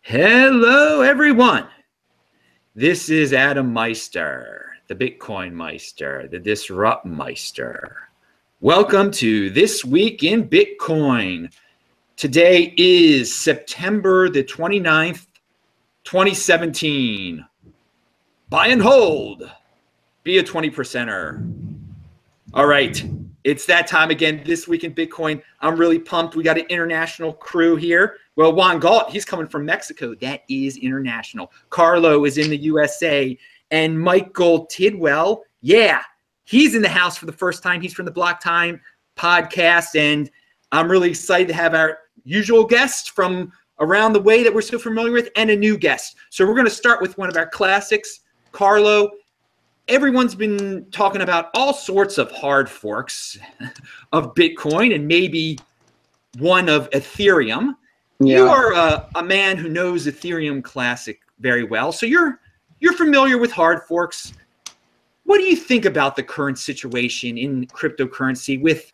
Hello, everyone. This is Adam Meister, the Bitcoin Meister, the Disrupt Meister. Welcome to This Week in Bitcoin. Today is September the 29th, 2017. Buy and hold. Be a 20%er. All right. It's that time again, This Week in Bitcoin. I'm really pumped. We got an international crew here. Well, Juan Galt, he's coming from Mexico. That is international. Carlo is in the USA. And Michael Tidwell, yeah, he's in the house for the first time. He's from the Blocktime podcast. And I'm really excited to have our usual guest from around the way that we're so familiar with and a new guest. So we're going to start with one of our classics, Carlo. Everyone's been talking about all sorts of hard forks of Bitcoin and maybe one of Ethereum. Yeah. You are a man who knows Ethereum Classic very well, so you're familiar with hard forks. What do you think about the current situation in cryptocurrency with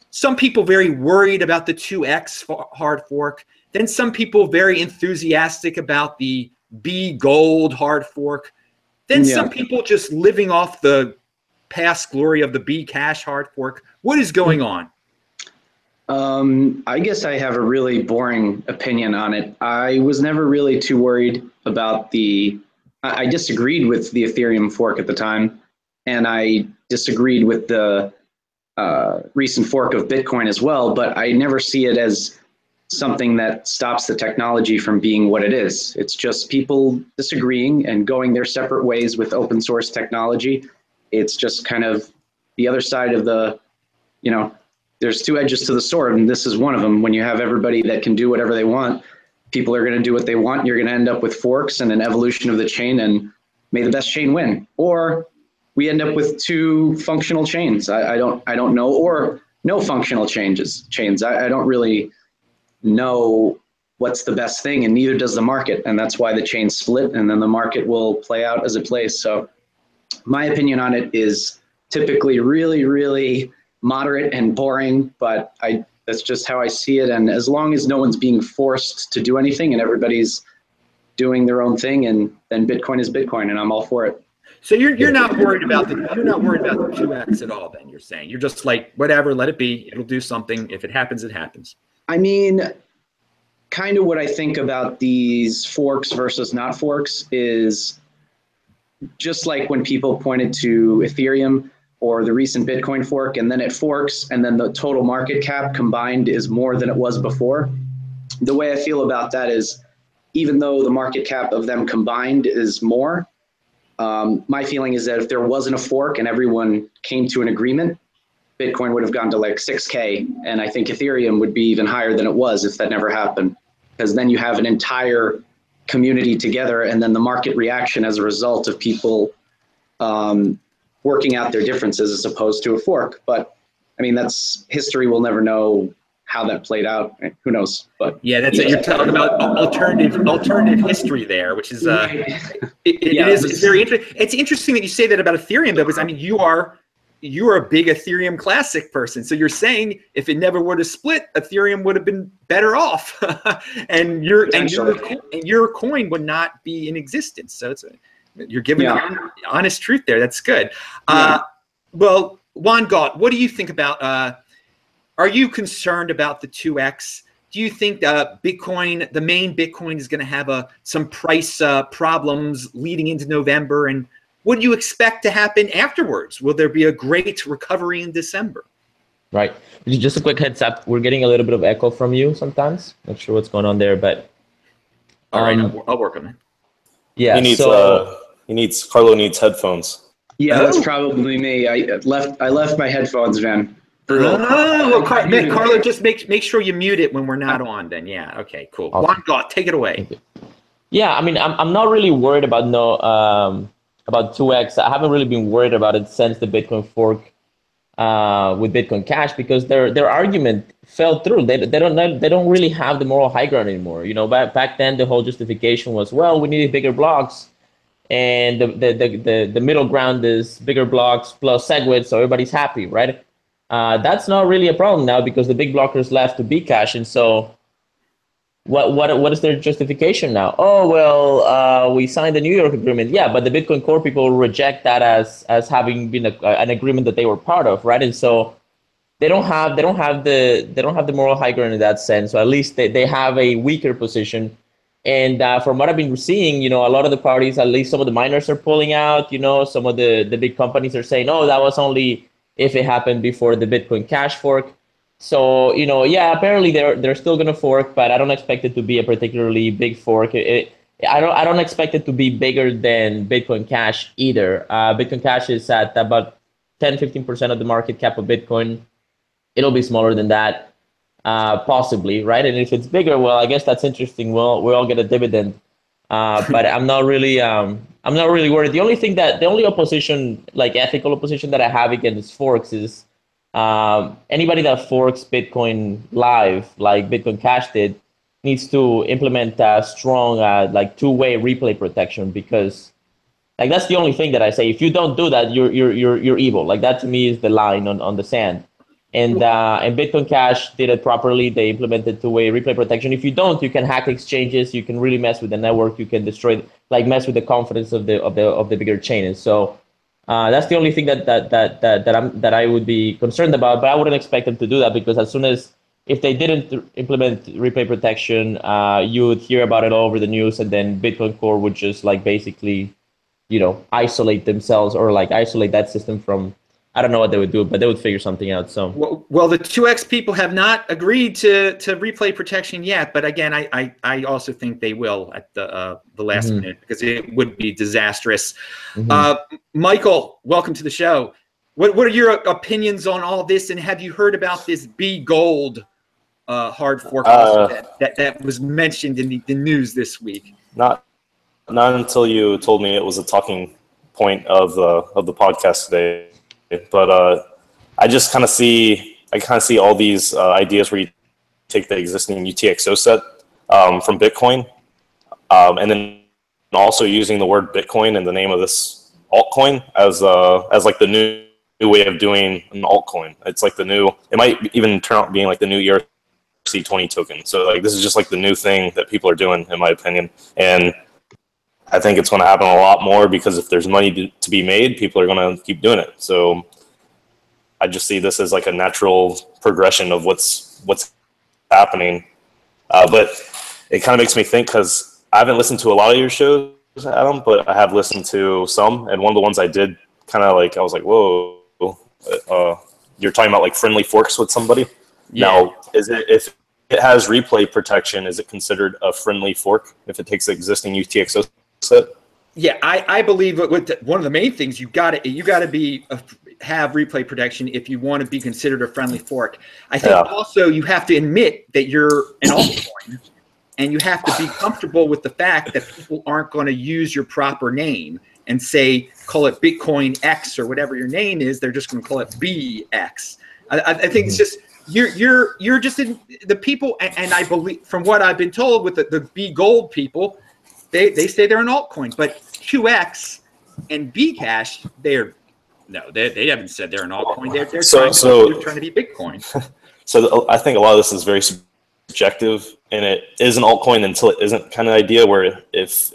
some people very worried about the 2x hard fork, then some people very enthusiastic about the Bgold hard fork, then some people just living off the past glory of the Bcash hard fork? What is going on? I guess I have a really boring opinion on it. I was never really too worried about I disagreed with the Ethereum fork at the time, and I disagreed with the recent fork of Bitcoin as well, but I never see it as something that stops the technology from being what it is. It's just people disagreeing and going their separate ways with open source technology. It's just kind of the other side of the, there's two edges to the sword, and this is one of them. When you have everybody that can do whatever they want, people are going to do what they want. You're going to end up with forks and an evolution of the chain, and may the best chain win. Or we end up with two functional chains. I don't know, or no functional chains. I don't really know what's the best thing, and neither does the market. And that's why the chain split, and then the market will play out as it plays. So my opinion on it is typically really, really moderate and boring, but that's just how I see it. And as long as no one's being forced to do anything and everybody's doing their own thing, and then Bitcoin is Bitcoin, and I'm all for it. So you're not worried about the 2x at all, then? You're saying you're just like, whatever, let it be, it'll do something. If it happens, it happens. I mean, kind of what I think about these forks versus not forks is just like when people pointed to Ethereum or the recent Bitcoin fork, and then it forks, and then the total market cap combined is more than it was before. The way I feel about that is, even though the market cap of them combined is more, my feeling is that if there wasn't a fork and everyone came to an agreement, Bitcoin would have gone to like 6K, and I think Ethereum would be even higher than it was if that never happened, because then you have an entire community together, and then the market reaction as a result of people working out their differences as opposed to a fork. But I mean, that's history. We'll never know how that played out. Who knows? But yeah, that's it. You're talking about alternative history there, which is it's very interesting. It's interesting that you say that about Ethereum, though, because I mean, you are a big Ethereum Classic person. So you're saying if it never would have split, Ethereum would have been better off, and your coin would not be in existence. So you're giving honest truth there. That's good. Well, Juan Galt, what do you think about? Are you concerned about the 2x? Do you think Bitcoin, the main Bitcoin, is going to have some price problems leading into November? And what do you expect to happen afterwards? Will there be a great recovery in December? Right. Just a quick heads up. We're getting a little bit of echo from you sometimes. Not sure what's going on there, but all right, I'll work on it. Yeah. Carlo needs headphones. Yeah, that's probably me. I left my headphones, man. Well, Carlo, just make sure you mute it when we're not on. Then, yeah, okay, cool. Awesome. Juan Galt, take it away. Yeah, I mean, I'm not really worried about about 2x. I haven't really been worried about it since the Bitcoin fork with Bitcoin Cash, because their argument fell through. They don't really have the moral high ground anymore. Back then the whole justification was, well, we needed bigger blocks, and the middle ground is bigger blocks plus SegWit, so everybody's happy, right? That's not really a problem now, because the big blockers left to Bcash, and so what is their justification now? Oh well, we signed the New York agreement. Yeah, but the Bitcoin Core people reject that as having been an agreement that they were part of, right? And so they don't have the moral high ground in that sense. So at least they have a weaker position. And from what I've been seeing, a lot of the parties, at least some of the miners are pulling out. Some of the big companies are saying, oh, that was only if it happened before the Bitcoin Cash fork. So, yeah, apparently they're still going to fork, but I don't expect it to be a particularly big fork. I don't expect it to be bigger than Bitcoin Cash either. Bitcoin Cash is at about 10-15% of the market cap of Bitcoin. It'll be smaller than that, possibly, right? And if it's bigger, well, I guess that's interesting. We'll all get a dividend, but I'm not really worried. The only opposition, like ethical opposition, that I have against forks is anybody that forks Bitcoin live, like Bitcoin Cash did, needs to implement strong like two-way replay protection, because like that's the only thing that I say. If you don't do that, you're evil. Like that to me is the line on the sand. And Bitcoin Cash did it properly. They implemented two-way replay protection. If you don't, you can hack exchanges. You can really mess with the network. You can destroy, like, mess with the confidence of the bigger chain. And so that's the only thing that I would be concerned about. But I wouldn't expect them to do that, because as soon as if they didn't implement replay protection, you would hear about it all over the news, and then Bitcoin Core would just like basically, isolate themselves, or like isolate that system from. I don't know what they would do, but they would figure something out. So well, the 2x people have not agreed to replay protection yet, but again, I also think they will at the last minute, because it would be disastrous. Michael, welcome to the show. What are your opinions on all this, and have you heard about this Bgold hard fork that was mentioned in the news this week? Not until you told me it was a talking point of the podcast today. But I just kind of see all these ideas where you take the existing UTXO set from Bitcoin, and then also using the word Bitcoin in the name of this altcoin as like the new way of doing an altcoin. It's like it might even turn out being like the new ERC20 token. So like this is just like the new thing that people are doing, in my opinion. And I think it's going to happen a lot more, because if there's money to be made, people are going to keep doing it. So I just see this as like a natural progression of what's happening. But it kind of makes me think, because I haven't listened to a lot of your shows, Adam, but I have listened to some. And one of the ones I did kind of like, I was like, whoa, you're talking about like friendly forks with somebody. Yeah. Now, if it has replay protection, is it considered a friendly fork if it takes the existing UTXO set? Yeah, I believe one of the main things you got to have replay protection if you want to be considered a friendly fork. I think also you have to admit that you're an altcoin, and you have to be comfortable with the fact that people aren't going to use your proper name and call it Bitcoin X or whatever your name is. They're just going to call it BX. I think it's just you're just in the people, and I believe from what I've been told with the Bgold people. They say they're an altcoin, but QX and Bcash, they haven't said they're an altcoin. They're trying to be Bitcoin. So I think a lot of this is very subjective, and it is an altcoin until it isn't, kind of idea where it's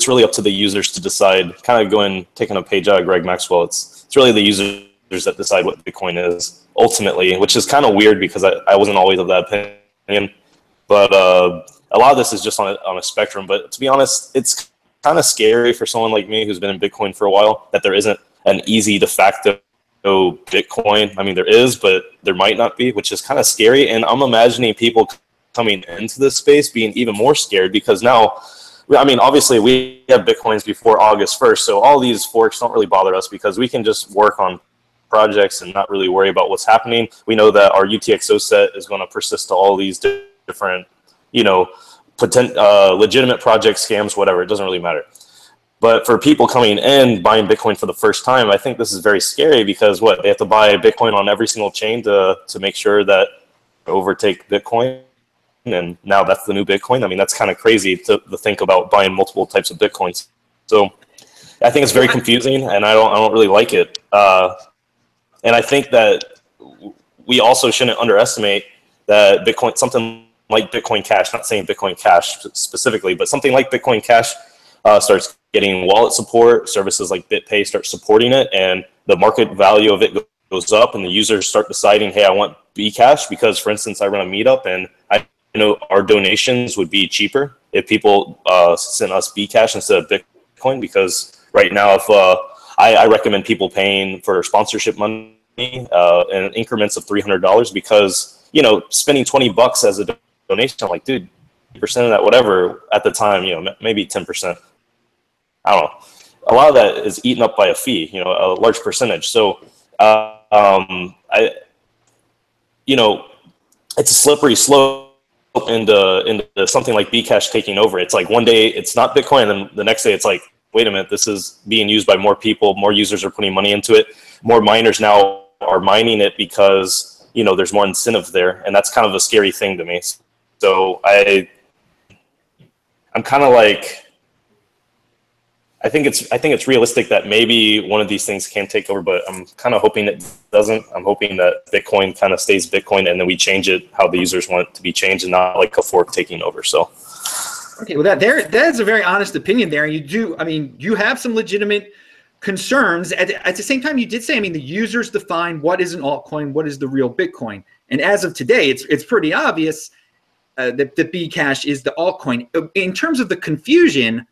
really up to the users to decide. Kind of taking a page out of Greg Maxwell. It's really the users that decide what Bitcoin is ultimately, which is kind of weird, because I wasn't always of that opinion, but. A lot of this is just on a spectrum, but to be honest, it's kind of scary for someone like me who's been in Bitcoin for a while that there isn't an easy de facto Bitcoin. I mean, there is, but there might not be, which is kind of scary. And I'm imagining people coming into this space being even more scared, because now, I mean, obviously we have Bitcoins before August 1st, so all these forks don't really bother us, because we can just work on projects and not really worry about what's happening. We know that our UTXO set is going to persist to all these different legitimate project scams, whatever, it doesn't really matter. But for people coming in, buying Bitcoin for the first time, I think this is very scary, because they have to buy Bitcoin on every single chain to make sure that overtake Bitcoin. And now that's the new Bitcoin. I mean, that's kind of crazy to think about buying multiple types of Bitcoins. So I think it's very confusing, and I don't really like it. And I think that we also shouldn't underestimate that Bitcoin, something like Bitcoin Cash, not saying Bitcoin Cash specifically, but something like Bitcoin Cash starts getting wallet support, services like BitPay start supporting it, and the market value of it goes up, and the users start deciding, hey, I want Bcash because, for instance, I run a meetup, and I know our donations would be cheaper if people send us Bcash instead of Bitcoin, because right now, if I recommend people paying for sponsorship money in increments of $300, because, you know, spending $20 as a donation, I'm like, dude, 10% of that, whatever, at the time, you know, maybe 10%. I don't know. A lot of that is eaten up by a fee, you know, a large percentage. So, you know, it's a slippery slope into something like Bcash taking over. It's like one day it's not Bitcoin, and then the next day it's like, wait a minute, this is being used by more people. More users are putting money into it. More miners now are mining it because, you know, there's more incentive there, and that's kind of a scary thing to me. So I'm kind of like, I think it's realistic that maybe one of these things can take over, but I'm kind of hoping it doesn't. I'm hoping that Bitcoin kind of stays Bitcoin, and then we change it how the users want it to be changed, and not like a fork taking over. So, okay, well, that's a very honest opinion there. You do, I mean, you have some legitimate concerns. At the same time, you did say, I mean, the users define what is an altcoin, what is the real Bitcoin, and as of today, it's pretty obvious that the Bcash is the altcoin. In terms of the confusion,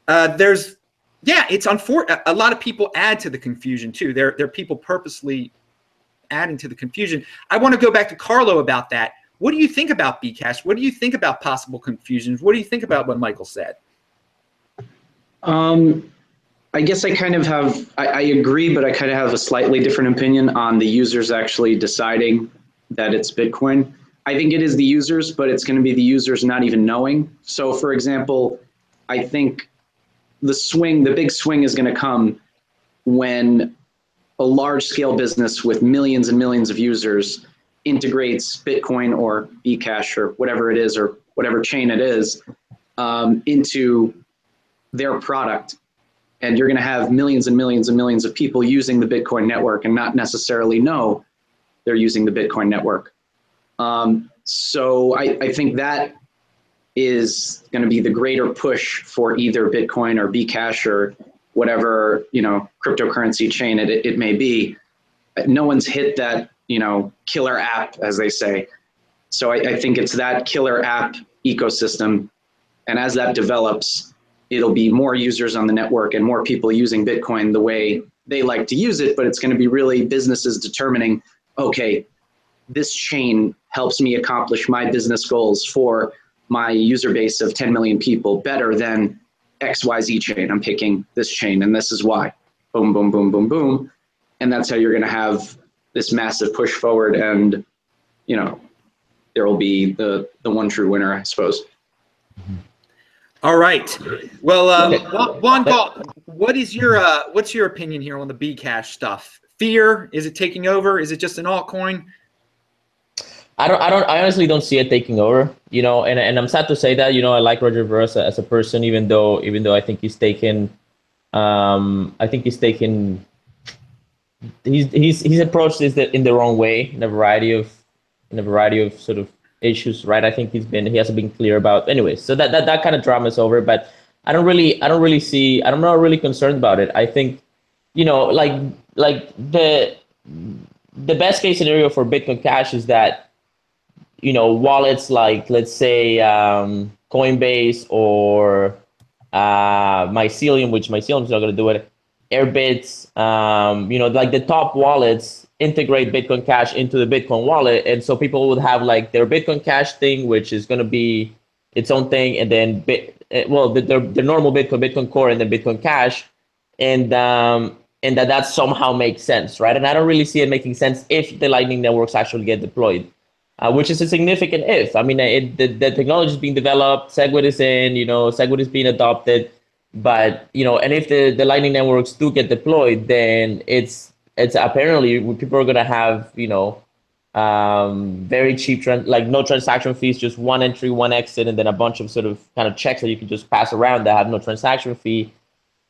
there's. Yeah, it's unfortunate. A lot of people add to the confusion too. There are people purposely adding to the confusion. I want to go back to Carlo about that. What do you think about Bcash? What do you think about possible confusions? What do you think about what Michael said? I guess I kind of have, I agree, but I kind of have a slightly different opinion on the users actually deciding that it's Bitcoin. I think it is the users, but it's going to be the users not even knowing. So for example, I think the big swing is going to come when a large scale business with millions and millions of users integrates Bitcoin or Bcash or whatever it is, or whatever chain it is, into their product. And you're going to have millions and millions and millions of people using the Bitcoin network and not necessarily know they're using the Bitcoin network. So I think that is going to be the greater push for either Bitcoin or Bcash or whatever, you know, cryptocurrency chain it may be. No one's hit that, you know, killer app, as they say. So I think it's that killer app ecosystem. And as that develops, it'll be more users on the network and more people using Bitcoin the way they like to use it. But it's going to be really businesses determining, okay, this chain helps me accomplish my business goals for my user base of 10 million people better than XYZ chain. I'm picking this chain, and this is why. Boom, boom, boom, boom, boom. And that's how you're going to have this massive push forward, and, you know, there will be the one true winner, I suppose. All right. Well, Juan Galt, what's your opinion here on the Bcash stuff? Fear? Is it taking over? Is it just an altcoin? I honestly don't see it taking over, you know, and I'm sad to say that, you know, I like Roger Ver as a person, even though I think he's taken, he's approached this in the wrong way in a variety of sort of issues, right? I think he hasn't been clear about, anyways. So that kind of drama is over, but I'm not really concerned about it. I think, you know, like the best case scenario for Bitcoin Cash is that, you know, wallets like, let's say, Coinbase or Mycelium, which Mycelium's not going to do it, Airbits, you know, like the top wallets integrate Bitcoin Cash into the Bitcoin wallet. And so people would have like their Bitcoin Cash thing, which is going to be its own thing. And then, the normal Bitcoin Core, and then Bitcoin Cash. And that somehow makes sense, right? And I don't really see it making sense if the Lightning networks actually get deployed. Which is a significant if. I mean, the technology is being developed, SegWit is in, you know, SegWit is being adopted, but, you know, and if the Lightning networks do get deployed, then it's apparently people are going to have, you know, very cheap, like no transaction fees, just one entry, one exit, and then a bunch of sort of kind of checks that you can just pass around that have no transaction fee.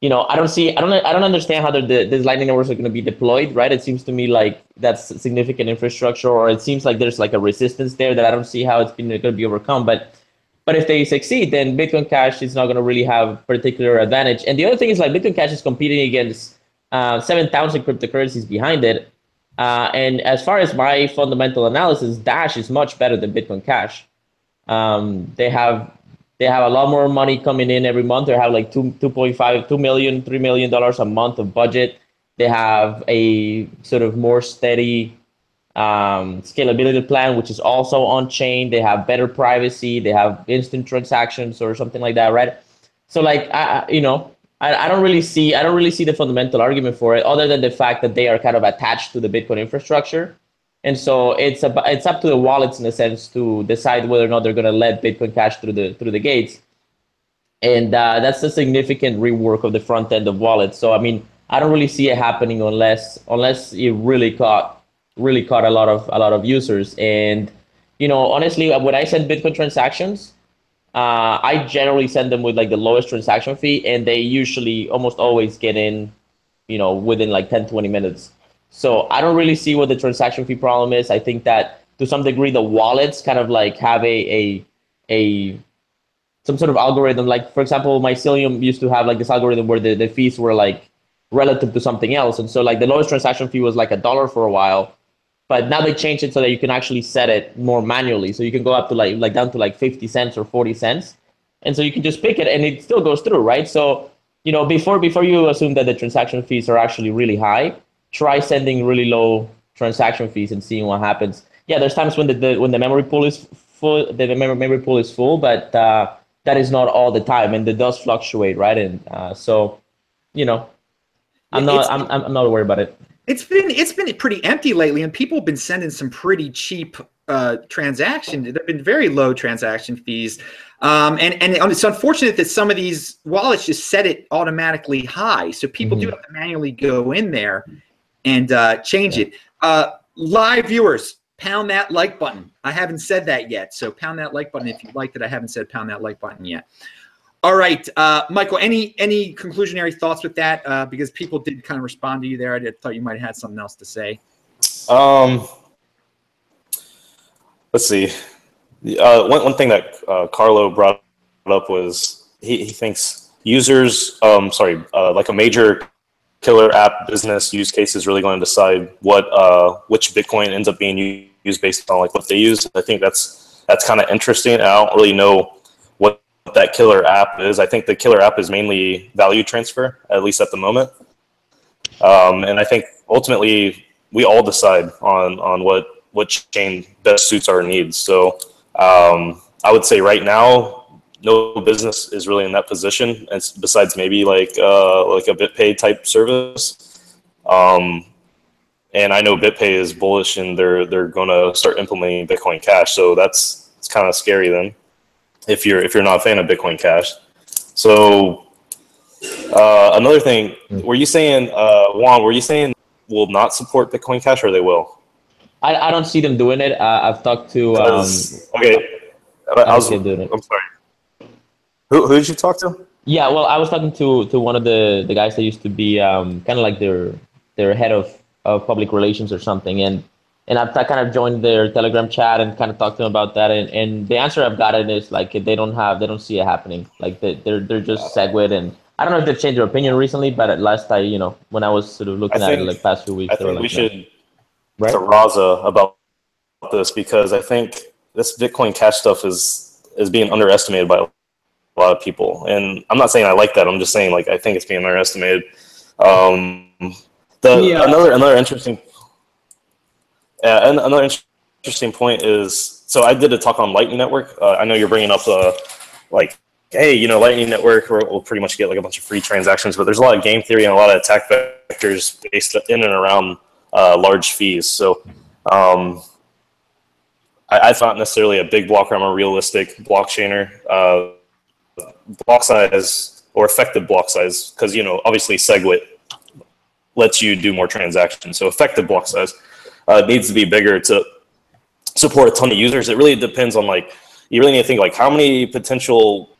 I don't understand how these Lightning networks are going to be deployed, right? It seems to me like that's significant infrastructure, or it seems like there's like a resistance there that I don't see how it's going to be overcome. But if they succeed, then Bitcoin Cash is not going to really have particular advantage. And the other thing is like Bitcoin Cash is competing against 7,000 cryptocurrencies behind it. And as far as my fundamental analysis, Dash is much better than Bitcoin Cash. They have a lot more money coming in every month. They have like $2 million, $3 million a month of budget. They have a sort of more steady scalability plan, which is also on chain. They have better privacy. They have instant transactions or something like that, right? So like I don't really see the fundamental argument for it, other than the fact that they are kind of attached to the Bitcoin infrastructure, and so it's up to the wallets in a sense to decide whether or not they're going to let Bitcoin Cash through the gates, and that's a significant rework of the front end of wallets. So I mean, I don't really see it happening unless it really caught a lot of users. And honestly, when I send Bitcoin transactions, I generally send them with like the lowest transaction fee, and they usually almost always get in within like 10-20 minutes. So I don't really see what the transaction fee problem is. I think that to some degree the wallets kind of like have a some sort of algorithm. Like for example, Mycelium used to have like this algorithm where the fees were like relative to something else, and so like the lowest transaction fee was like $1 for a while. But now they changed it so that you can actually set it more manually. So you can go up to like down to like 50 cents or 40 cents. And so you can just pick it and it still goes through, right? So, before you assume that the transaction fees are actually really high, try sending really low transaction fees and seeing what happens. Yeah, there's times when the memory pool is full, but that is not all the time, and it does fluctuate, right? And so, I'm not worried about it. It's been pretty empty lately, and people have been sending some pretty cheap transactions. There've been very low transaction fees, and it's unfortunate that some of these wallets just set it automatically high. So people do have to manually go in there and change it. Live viewers, pound that like button. I haven't said that yet, so pound that like button if you liked it. I haven't said pound that like button yet. All right, Michael, any conclusionary thoughts with that? Because people did kind of respond to you there. I thought you might have had something else to say. Let's see. One thing that Carlo brought up was he thinks users, like a major killer app business use case is really going to decide which Bitcoin ends up being used based on like what they use. I think that's kind of interesting. I don't really know what that killer app is. I think the killer app is mainly value transfer, at least at the moment. And I think ultimately we all decide on what chain best suits our needs. So I would say right now, no business is really in that position. It's besides maybe like a BitPay type service. And I know BitPay is bullish and they're going to start implementing Bitcoin Cash. So it's kind of scary then, if you're not a fan of Bitcoin Cash. So another thing, were you saying, Juan, will not support Bitcoin Cash, or they will? I don't see them doing it. I've talked to okay. I'm sorry. Who did you talk to? Yeah, well, I was talking to one of the guys that used to be kind of like their head of public relations or something, and I've kind of joined their Telegram chat and kind of talked to them about that, and the answer I've gotten is like they don't see it happening. Like they're just SegWit, and I don't know if they've changed their opinion recently, but at last when I was sort of looking at it like past few weeks, I think we should right? to Raza about this, because I think this Bitcoin Cash stuff is being underestimated by a lot of people, and I'm not saying I like that. I'm just saying like I think it's being underestimated. Another interesting. Another interesting point is, so I did a talk on Lightning Network. I know you're bringing up like, hey, Lightning Network will pretty much get like a bunch of free transactions, but there's a lot of game theory and a lot of attack vectors based in and around large fees. So I thought necessarily a big blocker. I'm a realistic blockchainer. Block size or effective block size, because obviously SegWit lets you do more transactions. So effective block size needs to be bigger to support a ton of users. It really depends on you really need to think like how many potential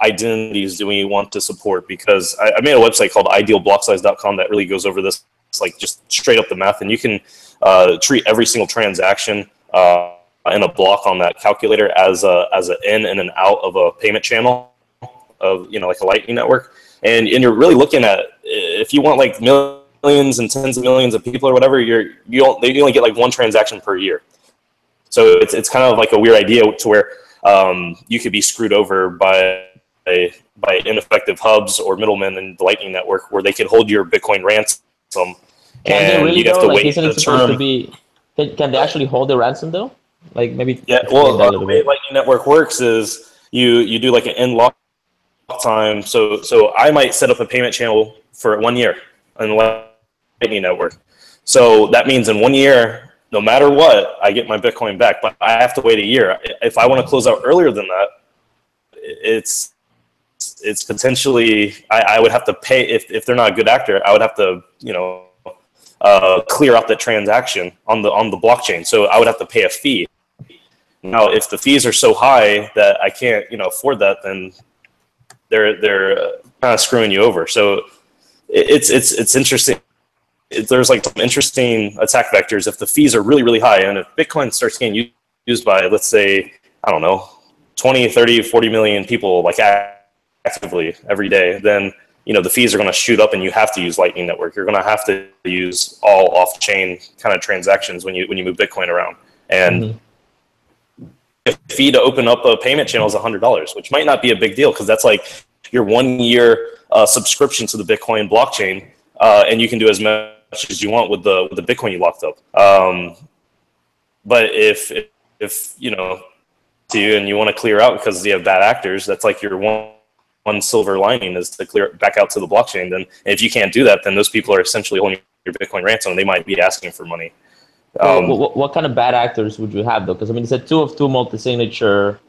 identities do we want to support? Because I made a website called idealblock.size.com that really goes over this. It's like just straight up the math, and you can treat every single transaction in a block on that calculator as an in and an out of a payment channel of, you know, like a Lightning network. And you're really looking at, if you want like millions and tens of millions of people or whatever, you only get like one transaction per year. So it's kind of like a weird idea to where you could be screwed over by ineffective hubs or middlemen in the Lightning network, where they could hold your Bitcoin ransom. Can they really, you'd have though? to Like, wait isn't the it supposed to term. be? Can they actually hold the ransom though? Like, maybe. Yeah, well, the way Lightning Network works is you do like an end lock time. So I might set up a payment channel for 1 year on the Lightning Network. So that means in 1 year, no matter what, I get my Bitcoin back, but I have to wait a year. If I want to close out earlier than that, it's potentially, I would have to pay, if they're not a good actor, I would have to, you know, clear out the transaction on the blockchain. So I would have to pay a fee. Now, if the fees are so high that I can't, you know, afford that, then they're kind of screwing you over. So it's interesting. There's like some interesting attack vectors if the fees are really, really high, and if Bitcoin starts getting used by, let's say, I don't know, 20, 30, 40 million people like actively every day, then, you know, the fees are going to shoot up and you have to use Lightning Network. You're going to have to use all off-chain kind of transactions when you move Bitcoin around. And the fee to open up a payment channel is $100, which might not be a big deal because that's like your 1 year subscription to the Bitcoin blockchain, and you can do as much as you want with the Bitcoin you locked up. But if you know, to you and you want to clear out because you have bad actors, that's like your one silver lining is to clear it back out to the blockchain. Then if you can't do that, then those people are essentially holding your Bitcoin ransom, and they might be asking for money. What kind of bad actors would you have though? Because I mean, it's a 2 of 2 multi-signature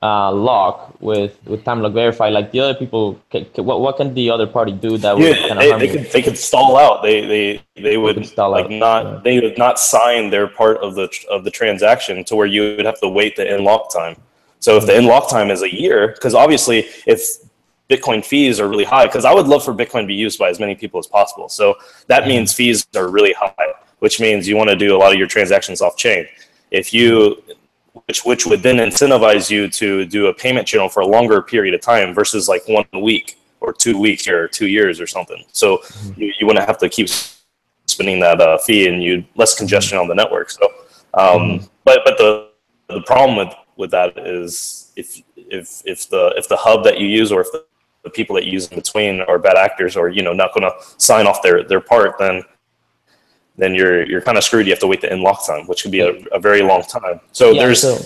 lock with time lock verify. Like the other people, what can the other party do that would kind of harm you? They could stall out. They would stall like out. not they would not sign their part of the transaction to where you would have to wait the in lock time. So if the in lock time is a year, because obviously if Bitcoin fees are really high, because I would love for Bitcoin to be used by as many people as possible. So that means fees are really high, which means you want to do a lot of your transactions off chain. If you, which would then incentivize you to do a payment channel for a longer period of time versus like 1 week or 2 weeks or 2 years or something. So you wouldn't have to keep spending that fee, and you less congestion on the network. So, but the problem with that is if the hub that you use or if the people that you use in between are bad actors or, you know, not going to sign off their part, then you're kind of screwed. You have to wait the in lock time, which could be a very long time. So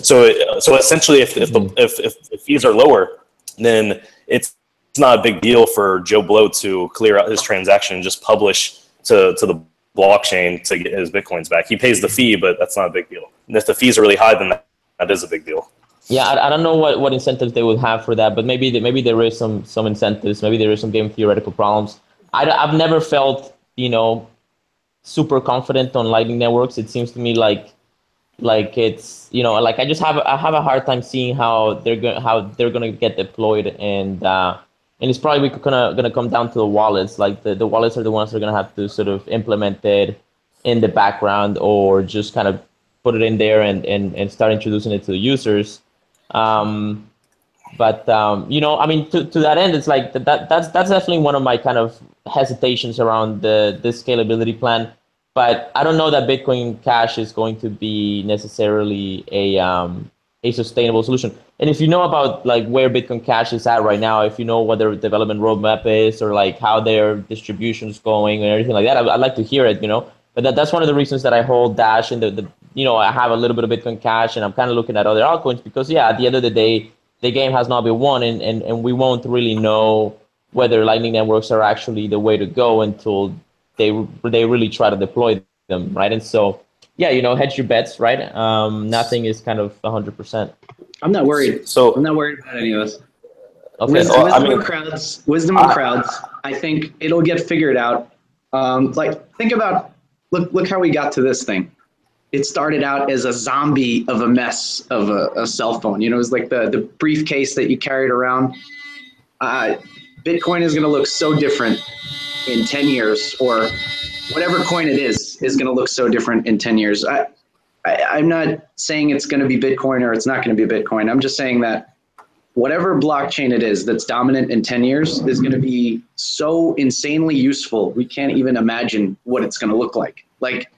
so essentially, if the fees are lower, then it's not a big deal for Joe Blow to clear out his transaction and just publish to the blockchain to get his Bitcoins back. He pays the fee, but that's not a big deal. And if the fees are really high, then that is a big deal. Yeah, I don't know what incentives they would have for that, but maybe there is some incentives. Maybe there is some game theoretical problems. I've never felt, you know, super confident on Lightning networks. It seems to me like it's, you know, like I have a hard time seeing how they're gonna get deployed, and it's probably gonna come down to the wallets. Like the wallets are the ones that are gonna have to sort of implement it in the background, or just kind of put it in there and start introducing it to the users. But you know, I mean, to that end, it's like that's definitely one of my kind of hesitations around this scalability plan. But I don't know that Bitcoin Cash is going to be necessarily a sustainable solution. And if you know about like where Bitcoin Cash is at right now, if you know what their development roadmap is, or like how their distribution is going and everything like that, I'd like to hear it. You know, but that's one of the reasons that I hold Dash, and the you know, I have a little bit of Bitcoin Cash, and I'm kind of looking at other altcoins because, yeah, at the end of the day, the game has not been won, and we won't really know whether Lightning networks are actually the way to go until they really try to deploy them, right? And so, yeah, you know, hedge your bets, right? Nothing is kind of 100%. I'm not worried. I'm not worried about any of this. Okay. Wisdom of crowds. I think it'll get figured out. Like, think about, look how we got to this thing. It started out as a zombie of a mess of a cell phone. You know, it was like the briefcase that you carried around. Bitcoin is going to look so different in 10 years, or whatever coin it is going to look so different in 10 years. I'm not saying it's going to be Bitcoin or it's not going to be Bitcoin. I'm just saying that whatever blockchain it is that's dominant in 10 years is going to be so insanely useful. We can't even imagine what it's going to look like. Like,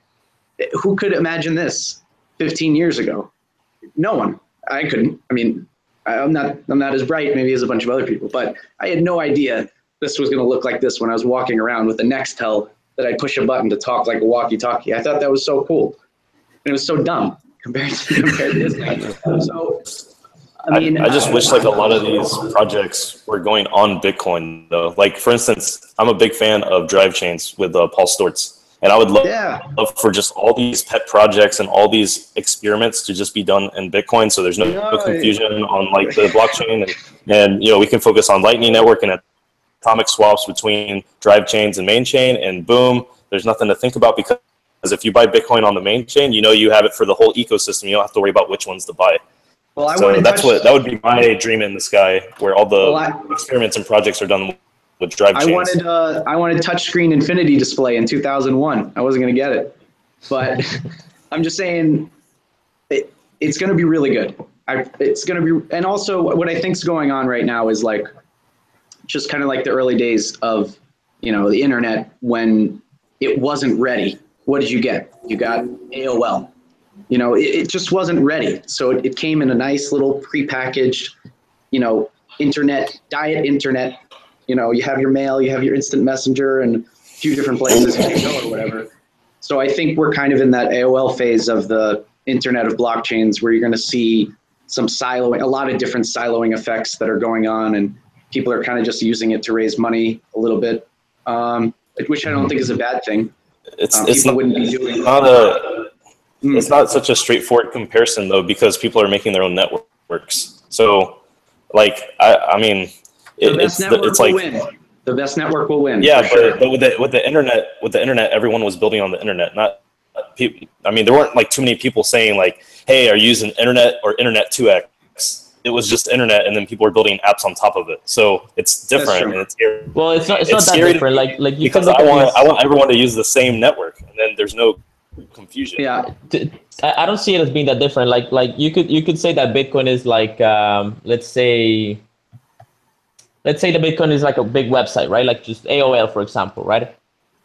who could imagine this 15 years ago? No one. I couldn't. I mean, I'm not as bright maybe as a bunch of other people, but I had no idea this was going to look like this when I was walking around with the Nextel that I'd push a button to talk like a walkie-talkie. I thought that was so cool. And it was so dumb compared to this thing. So, I mean, I just wish like a lot of these projects were going on Bitcoin though. Like for instance, I'm a big fan of drive chains with Paul Stortz, and I would love for just all these pet projects and all these experiments to just be done in Bitcoin, so there's no confusion on like the blockchain, and you know, we can focus on Lightning Network and atomic swaps between drive chains and main chain, and boom, there's nothing to think about, because if you buy Bitcoin on the main chain, you know you have it for the whole ecosystem. You don't have to worry about which ones to buy. Well, so that would be my dream in the sky, where all the experiments and projects are done with drive chains. I wanted touchscreen infinity display in 2001. I wasn't going to get it, but I'm just saying it's going to be really good. It's going to be, and also what I think's going on right now is like just kind of like the early days of, you know, the internet when it wasn't ready. What did you get? You got AOL. You know, it just wasn't ready. So it came in a nice little prepackaged, you know, diet internet. You know, you have your mail, you have your instant messenger, and a few different places you can go or whatever. So I think we're kind of in that AOL phase of the internet of blockchains, where you're going to see some siloing, a lot of different siloing effects that are going on, and people are kind of just using it to raise money a little bit, which I don't think is a bad thing. It's not such a straightforward comparison though, because people are making their own networks. So, like, I mean, it's like the best network will win. Yeah, but with the internet, everyone was building on the internet. Not people. I mean, there weren't like too many people saying like, "Hey, are you using internet or internet 2x?" It was just internet, and then people were building apps on top of it. So it's different, and it's scary. Well, it's not that different. Like you because I want everyone to use the same network, and then there's no confusion. Yeah, I don't see it as being that different. Like you could say that Bitcoin is like let's say the Bitcoin is like a big website, right? Like just AOL, for example, right?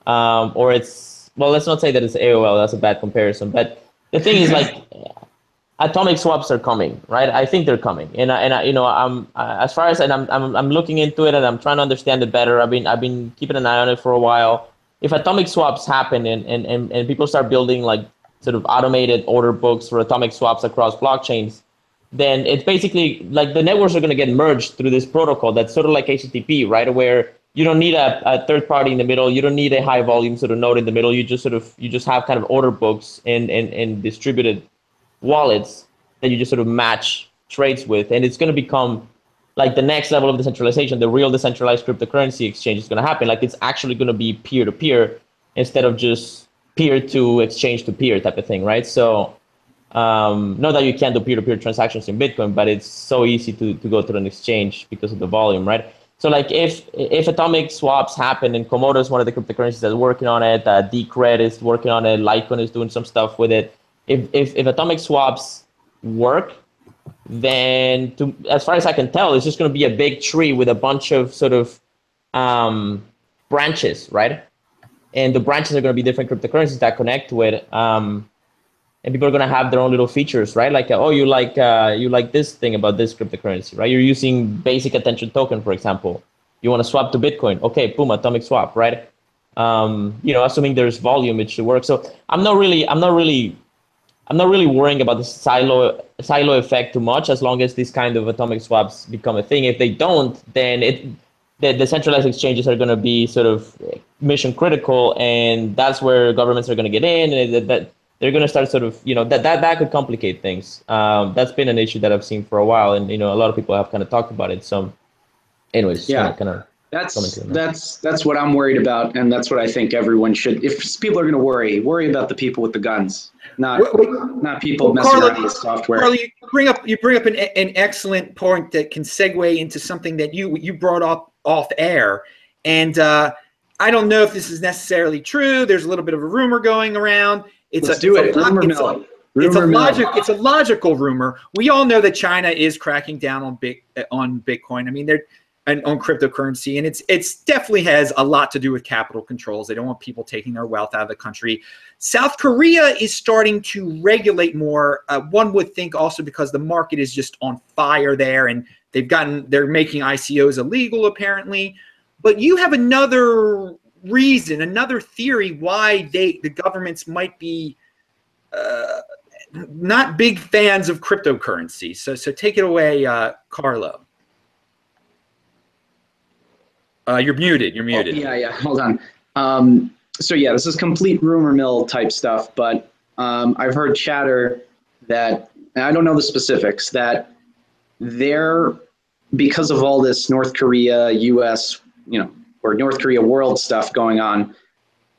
Or it's, well, let's not say that it's AOL. That's a bad comparison. But the thing is, like, atomic swaps are coming, right? I think they're coming, and I you know, I'm as far as, and I'm looking into it, and I'm trying to understand it better. I've been keeping an eye on it for a while. If atomic swaps happen and people start building like sort of automated order books for atomic swaps across blockchains, then it's basically like the networks are going to get merged through this protocol that's sort of like HTTP, right? Where you don't need a third party in the middle. You don't need a high volume sort of node in the middle. You just have kind of order books and distributed wallets that you just sort of match trades with. And it's going to become like the next level of decentralization. The real decentralized cryptocurrency exchange is going to happen. Like it's actually going to be peer-to-peer instead of just peer-to-exchange to peer type of thing, right? So not that you can't do peer-to-peer transactions in Bitcoin, but it's so easy to go through an exchange because of the volume, right? So like if atomic swaps happen, and Komodo is one of the cryptocurrencies that's working on it, Decred is working on it, Litecoin is doing some stuff with it. If atomic swaps work, then as far as I can tell, it's just going to be a big tree with a bunch of sort of branches, right? And the branches are going to be different cryptocurrencies that connect to it. And people are going to have their own little features, right? Like, oh, you like this thing about this cryptocurrency, right? You're using basic attention token, for example. You want to swap to Bitcoin. Okay, boom, atomic swap, right? You know, assuming there's volume, it should work. So I'm not really worrying about the silo effect too much, as long as these kind of atomic swaps become a thing. If they don't, then the decentralized exchanges are going to be sort of mission critical, and that's where governments are going to get in, and that they're going to start sort of, you know, that could complicate things. That's been an issue that I've seen for a while, and you know, a lot of people have kind of talked about it. So, anyways, yeah, kind of. That's what I'm worried about, and that's what I think everyone should. If people are going to worry about the people with the guns, not people messing around with software. Carlo, you bring up an excellent point that can segue into something that you brought up off air, and I don't know if this is necessarily true. There's a little bit of a rumor going around. It's a logical rumor. We all know that China is cracking down on Bitcoin. I mean, and on cryptocurrency, and it's definitely has a lot to do with capital controls. They don't want people taking their wealth out of the country. South Korea is starting to regulate more. One would think also because the market is just on fire there, and they're making ICOs illegal apparently. But you have another reason, another theory why the governments might be not big fans of cryptocurrency. So take it away, Carlo. You're muted. You're muted. Oh, yeah. Hold on. So yeah, this is complete rumor mill type stuff, but I've heard chatter that, and I don't know the specifics, that because of all this North Korea, US, or North Korea world stuff going on,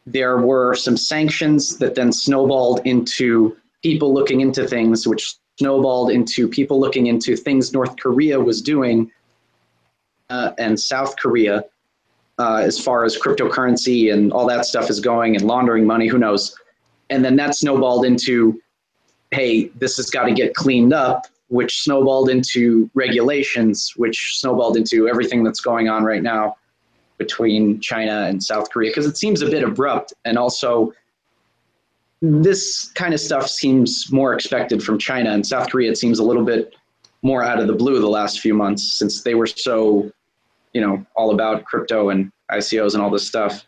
there were some sanctions that then snowballed into people looking into things, which snowballed into people looking into things North Korea was doing and South Korea. As far as cryptocurrency and all that stuff is going and laundering money, who knows? And then that snowballed into, hey, this has got to get cleaned up, which snowballed into regulations, which snowballed into everything that's going on right now between China and South Korea, because it seems a bit abrupt. And also, this kind of stuff seems more expected from China, and South Korea, it seems a little bit more out of the blue the last few months, since they were so all about crypto and ICOs and all this stuff.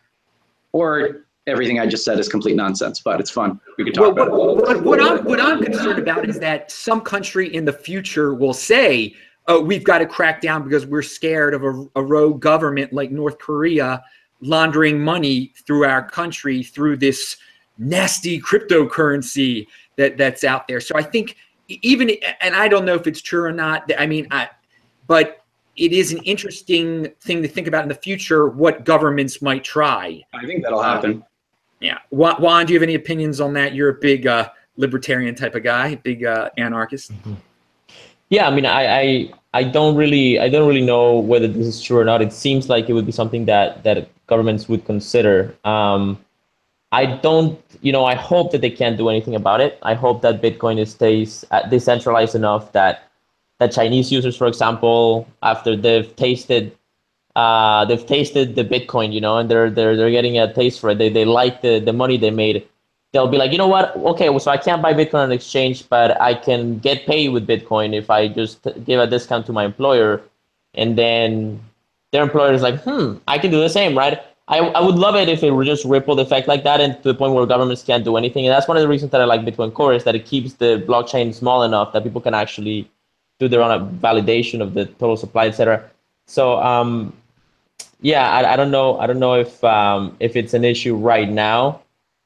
Or everything I just said is complete nonsense, but it's fun. We can talk about it. What I'm concerned about is that some country in the future will say, oh, we've got to crack down because we're scared of a rogue government like North Korea laundering money through our country through this nasty cryptocurrency that's out there. So I think and I don't know if it's true or not, but it is an interesting thing to think about in the future, what governments might try. I think that'll happen. Yeah. Juan, do you have any opinions on that? You're a big libertarian type of guy, big anarchist. Mm-hmm. Yeah, I don't really know whether this is true or not. It seems like it would be something that governments would consider. I hope that they can't do anything about it. I hope that Bitcoin stays decentralized enough that Chinese users, for example, after they've tasted the Bitcoin, and they're getting a taste for it. They like the money they made. They'll be like, you know what? Okay, so I can't buy Bitcoin on exchange, but I can get paid with Bitcoin if I just give a discount to my employer, and then their employer is like, I can do the same, right? I would love it if it were just rippled effect like that, and to the point where governments can't do anything. And that's one of the reasons that I like Bitcoin Core, is that it keeps the blockchain small enough that people can actually do their own validation of the total supply, etc. So I don't know if it's an issue right now.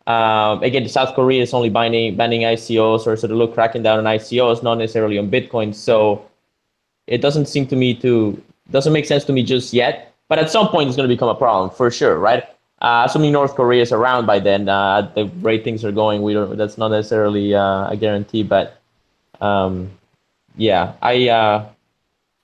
Again, South Korea is only banning ICOs, or sort of cracking down on ICOs, not necessarily on Bitcoin. So it doesn't make sense to me just yet. But at some point, it's going to become a problem for sure, right? Assuming North Korea is around by then, the rate things are going, that's not necessarily a guarantee. But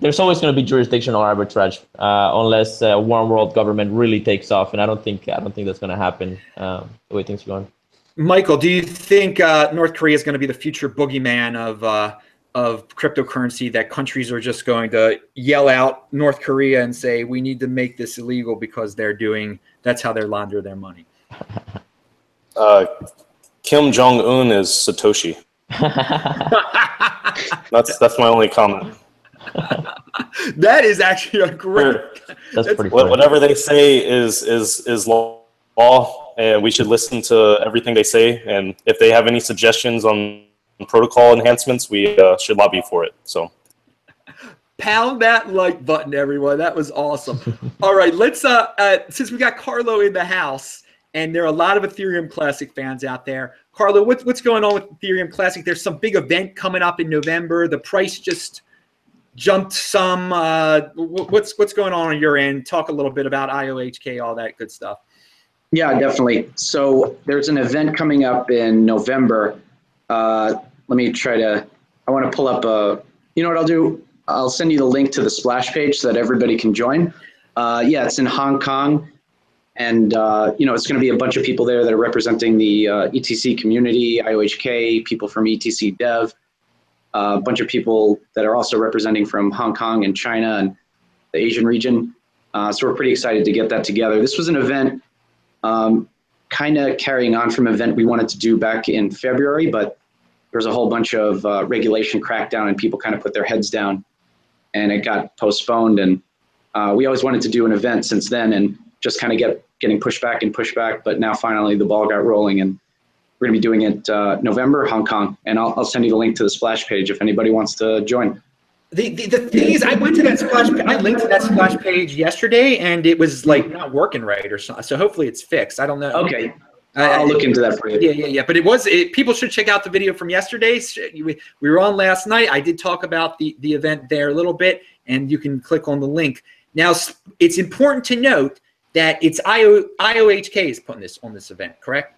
there's always going to be jurisdictional arbitrage unless one world government really takes off, and I don't think that's going to happen the way things are going. Michael, do you think North Korea is going to be the future boogeyman of cryptocurrency, that countries are just going to yell out North Korea and say, we need to make this illegal because that's how they launder their money? Kim Jong-un is Satoshi. That's my only comment. That is actually a great. That's pretty funny. Whatever they say is law, and we should listen to everything they say. And if they have any suggestions on protocol enhancements, we should lobby for it. So, pound that like button, everyone. That was awesome. All right, let's since we got Carlo in the house, and there are a lot of Ethereum Classic fans out there. Carlo, what's going on with Ethereum Classic? There's some big event coming up in November. The price just jumped some. What's going on your end? Talk a little bit about IOHK, all that good stuff. Yeah, definitely. So there's an event coming up in November. Let me try to, I want to pull up you know what I'll do? I'll send you the link to the splash page so that everybody can join. Yeah, it's in Hong Kong. And, you know, it's going to be a bunch of people there that are representing the ETC community, IOHK, people from ETC Dev, a bunch of people that are also representing from Hong Kong and China and the Asian region. So we're pretty excited to get that together. This was an event kind of carrying on from an event we wanted to do back in February, but there's a whole bunch of regulation crackdown and people kind of put their heads down and it got postponed. And we always wanted to do an event since then and just kind of getting pushed back and pushed back. But now finally the ball got rolling and we're gonna be doing it November, Hong Kong. And I'll send you the link to the splash page if anybody wants to join. The thing is, I went to that splash. I linked to that splash page yesterday, and it was like not working right or something. So hopefully it's fixed. I don't know. Okay, I'll look into that for you. Yeah. But people should check out the video from yesterday. We were on last night. I did talk about the event there a little bit, and you can click on the link. Now, it's important to note that it's IOHK is putting this on this event, correct?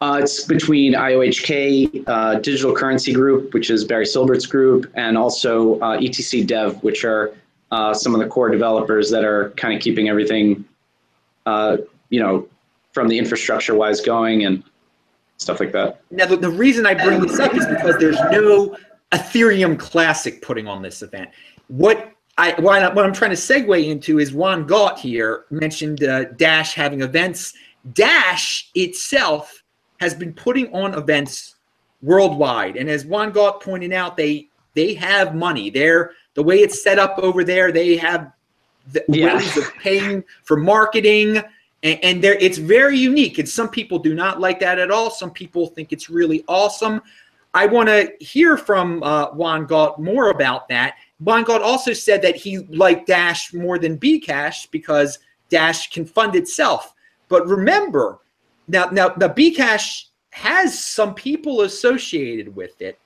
It's between IOHK, Digital Currency Group, which is Barry Silbert's group, and also ETC Dev, which are some of the core developers that are kind of keeping everything, you know, from the infrastructure-wise going and stuff like that. Now, the reason I bring this up is because there's no Ethereum Classic putting on this event. What I'm trying to segue into is Juan Gott here mentioned Dash having events. Dash itself has been putting on events worldwide, and as Juan Gott pointed out, they have money. The way it's set up over there, they have ways of paying for marketing, and it's very unique. And some people do not like that at all. Some people think it's really awesome. I want to hear from Juan Gott more about that. Juan Gott also said that he liked Dash more than Bcash because Dash can fund itself. But remember, now Bcash has some people associated with it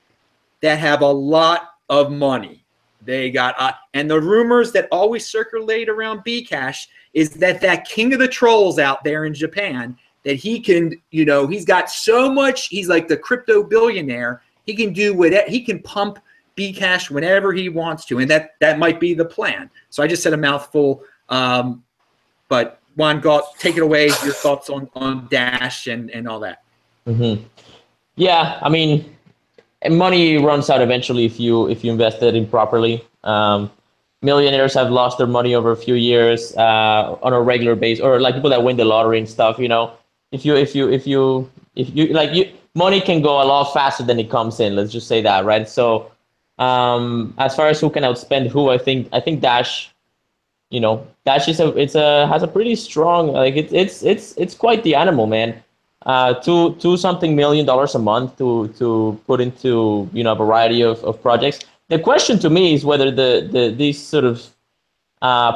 that have a lot of money. They got and the rumors that always circulate around Bcash is that king of the trolls out there in Japan, that he can, you know, he's got so much. He's like the crypto billionaire. He can do whatever. He can pump Bcash whenever he wants to, and that might be the plan. So I just said a mouthful, but. Juan Gott, take it away. Your thoughts on Dash and all that. Mm-hmm. Yeah, I mean, money runs out eventually if you invest it improperly. Millionaires have lost their money over a few years on a regular basis, or like people that win the lottery and stuff. You know, if you money can go a lot faster than it comes in. Let's just say that, right? So, as far as who can outspend who, I think Dash. You know, Dash has a pretty strong, like it's quite the animal, man. $2 something million a month to put into, you know, a variety of projects. The question to me is whether these sort of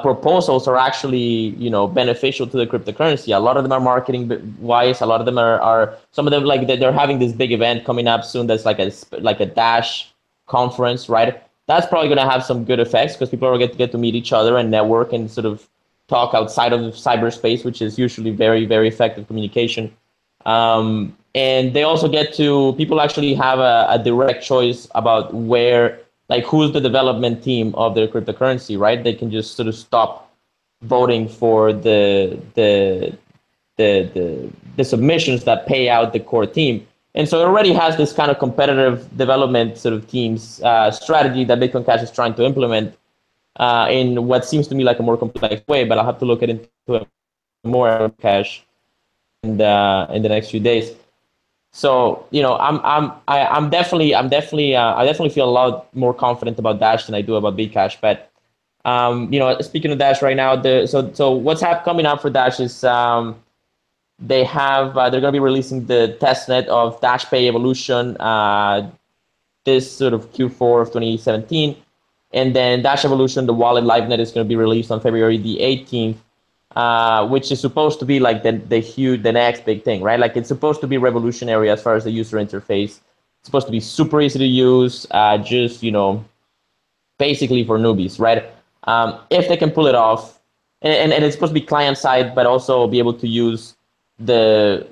proposals are actually, you know, beneficial to the cryptocurrency. A lot of them are marketing wise. A lot of them are some of them, like they're having this big event coming up soon. That's like a Dash conference, right? That's probably going to have some good effects because people are going to get to meet each other and network and sort of talk outside of cyberspace, which is usually very, very effective communication. And they also people actually have a direct choice about where, like, who's the development team of their cryptocurrency, right? They can just sort of stop voting for the submissions that pay out the core team. And so it already has this kind of competitive development sort of team's strategy that Bitcoin Cash is trying to implement in what seems to me like a more complex way, but I'll have to look into it more Cash in the next few days. So, you know, I definitely feel a lot more confident about Dash than I do about Bcash. But you know, speaking of Dash right now, so what's coming up for Dash is they're going to be releasing the testnet of Dash Pay Evolution this sort of Q4 of 2017. And then Dash Evolution, the wallet livenet, is going to be released on February the 18th, which is supposed to be like the next big thing, right? Like it's supposed to be revolutionary as far as the user interface. It's supposed to be super easy to use, just, you know, basically for newbies, right? If they can pull it off, and it's supposed to be client side, but also be able to use the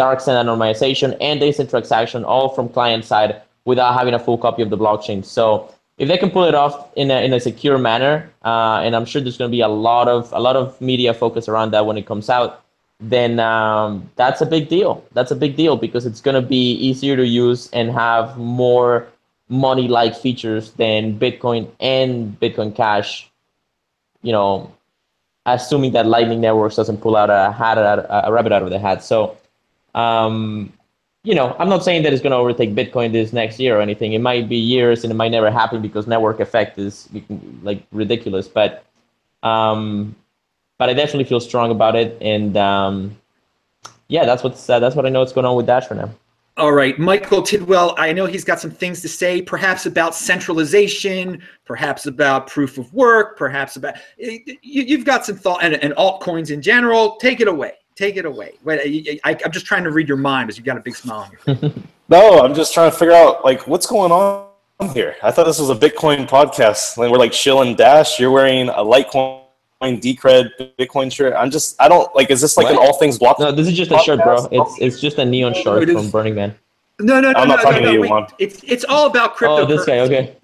dark side anonymization and the instant transaction all from client side without having a full copy of the blockchain. So if they can pull it off in a secure manner, and I'm sure there's going to be a lot of media focus around that when it comes out, then that's a big deal. That's a big deal because it's going to be easier to use and have more money-like features than Bitcoin and Bitcoin Cash, assuming that Lightning Networks doesn't pull out a rabbit out of the hat. So, I'm not saying that it's going to overtake Bitcoin this next year or anything. It might be years and it might never happen because network effect is like ridiculous. But I definitely feel strong about it. And that's what I know what's going on with Dash for now. All right, Michael Tidwell, I know he's got some things to say, perhaps about centralization, perhaps about proof of work, perhaps about, you've got some thought, and altcoins in general. Take it away. Take it away. Wait, I'm just trying to read your mind as you've got a big smile on your face. No, I'm just trying to figure out, what's going on here. I thought this was a Bitcoin podcast. We're shilling Dash. You're wearing a Litecoin Decred Bitcoin shirt. I don't is this an all things block? No, this is just a shirt, bro. It's just a neon shirt from Burning Man. No. I'm not talking to you, Juan. It's all about cryptocurrency. Oh, this guy. Okay.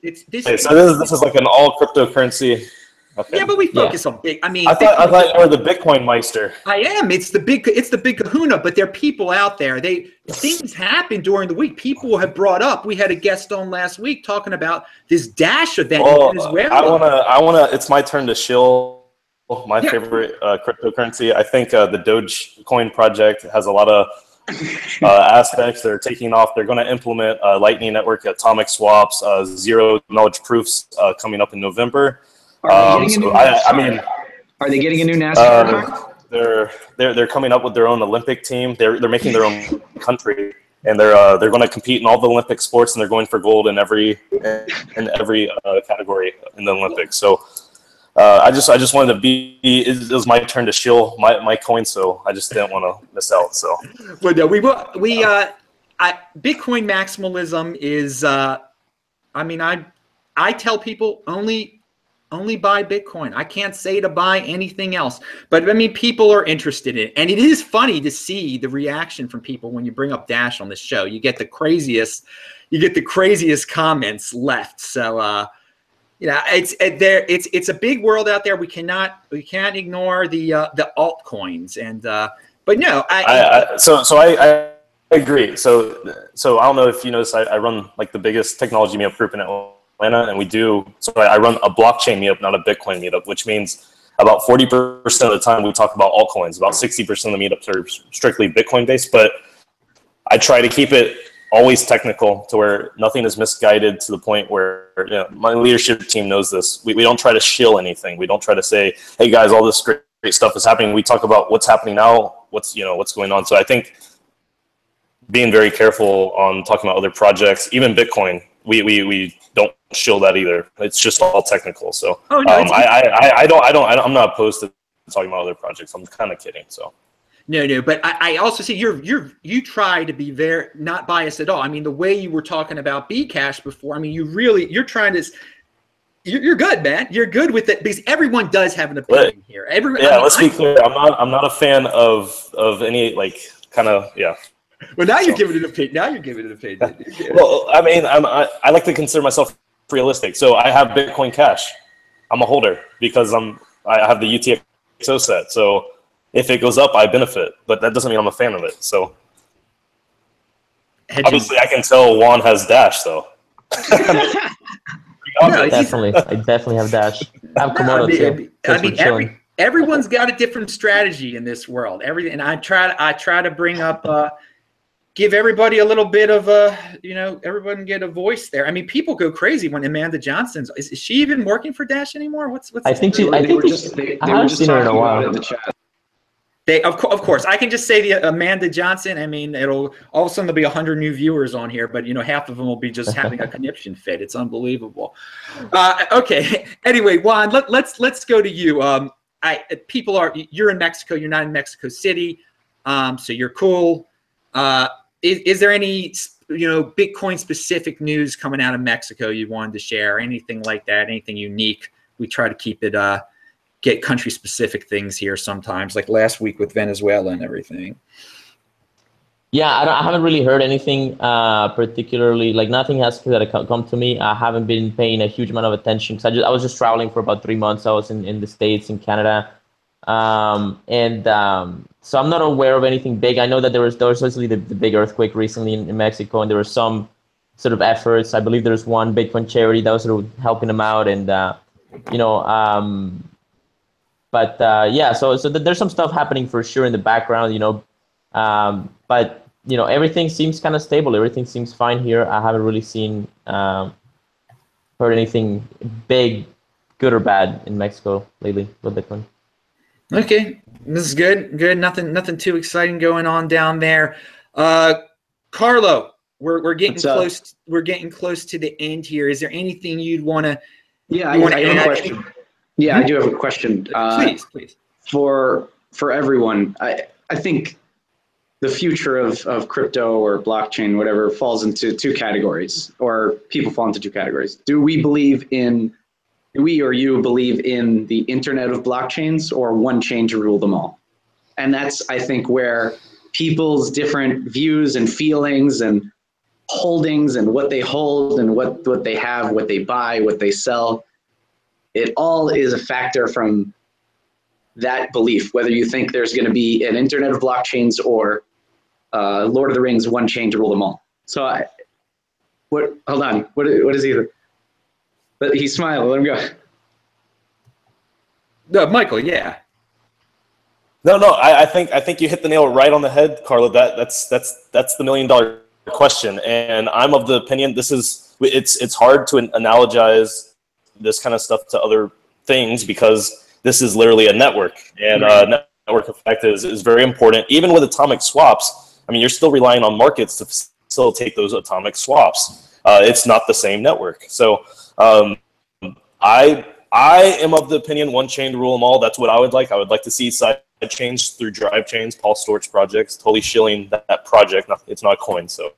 So this is an all cryptocurrency. Okay. Yeah, but we focus on big. I mean, I thought you were the Bitcoin Meister. I am. It's the big Kahuna. But there are people out there. Things happen during the week. People have brought up. We had a guest on last week talking about this Dash event in Venezuela. I wanna. It's my turn to shill my favorite cryptocurrency. I think the Dogecoin project has a lot of aspects that are taking off. They're going to implement Lightning Network atomic swaps, zero knowledge proofs coming up in November. Are they getting a new NASCAR car? They're coming up with their own Olympic team. They're making their own country, and they're going to compete in all the Olympic sports, and they're going for gold in every category in the Olympics. So. I just wanted to be. It was my turn to shill my coin, so I just didn't want to miss out. So, well, no, Bitcoin maximalism is. I tell people only buy Bitcoin. I can't say to buy anything else. But people are interested in it, and it is funny to see the reaction from people when you bring up Dash on this show. You get the craziest comments left. So. It's a big world out there. We can't ignore the altcoins but no. I agree. So I don't know if you notice. I run the biggest technology meetup group in Atlanta, and we do. So I run a blockchain meetup, not a Bitcoin meetup, which means about 40% of the time we talk about altcoins. About 60% of the meetups are strictly Bitcoin based, but I try to keep it always technical to where nothing is misguided to the point where my leadership team knows this. We don't try to shill anything. We don't try to say, hey guys, all this great stuff is happening. We talk about what's happening now, what's going on. So I think being very careful on talking about other projects, even Bitcoin, we don't shill that either. It's just all technical. So I'm not opposed to talking about other projects. I'm kind of kidding. So. No, but I also see you try to be very not biased at all. I mean, the way you were talking about Bcash before, you're trying to, you're good, man. You're good with it because everyone does have an opinion here. Let's be clear. I'm not a fan of any Well, now you're giving it an opinion. Well, I like to consider myself realistic. So I have Bitcoin Cash. I'm a holder because I have the UTXO set. So. If it goes up, I benefit, but that doesn't mean I'm a fan of it. So obviously, I can tell Juan has Dash, though. I definitely have Dash. I have Komodo too. Everyone's got a different strategy in this world. And I try to bring up, give everybody a little bit of everyone get a voice there. People go crazy when Amanda Johnson's. Is she even working for Dash anymore? What's? I think they were just talking about it in the chat. Of course, I can just say the Amanda Johnson. It'll all of a sudden there'll be 100 new viewers on here, but half of them will be just having a conniption fit. It's unbelievable. Okay. Anyway, Juan, let's go to you. You're in Mexico. You're not in Mexico City, so you're cool. Is there any Bitcoin specific news coming out of Mexico you wanted to share? Anything like that? Anything unique? We try to keep it get country specific things here sometimes, like last week with Venezuela and everything. Yeah, I haven't really heard anything particularly, like nothing has come to me. I haven't been paying a huge amount of attention because I was just traveling for about 3 months. I was in the States, in Canada. So I'm not aware of anything big. I know that there was obviously the big earthquake recently in Mexico, and there were some sort of efforts. I believe there's one Bitcoin charity that was sort of helping them out, and yeah, so there's some stuff happening for sure in the background, but everything seems kind of stable. Everything seems fine here. I haven't really seen heard anything big, good or bad in Mexico lately with Bitcoin. Okay, this is good. Good. Nothing too exciting going on down there. Carlo, we're getting close. We're getting close to the end here. Is there anything you'd want to? Yeah, I have a question. Yeah, I do have a question. Please. For everyone, I think the future of crypto or blockchain, whatever, falls into two categories, or people fall into two categories. Do we or you believe in the internet of blockchains, or one chain to rule them all? And that's, I think, where people's different views and feelings and holdings and what they hold and what they have, what they buy, what they sell, it all is a factor from that belief, whether you think there's going to be an internet of blockchains or Lord of the Rings, one chain to rule them all. So hold on, what is he? But he's smiling. Let him go. No, Michael. Yeah. No. I think you hit the nail right on the head, Carlo. That's the $1 million question, and I'm of the opinion it's hard to analogize this kind of stuff to other things because this is literally a network, and network effect is very important. Even with atomic swaps, I mean, you're still relying on markets to facilitate those atomic swaps. It's not the same network, so. I am of the opinion one chain to rule them all. That's what I would like. I would like to see side chains through drive chains, Paul Storch projects, totally shilling that project. It's not a coin, so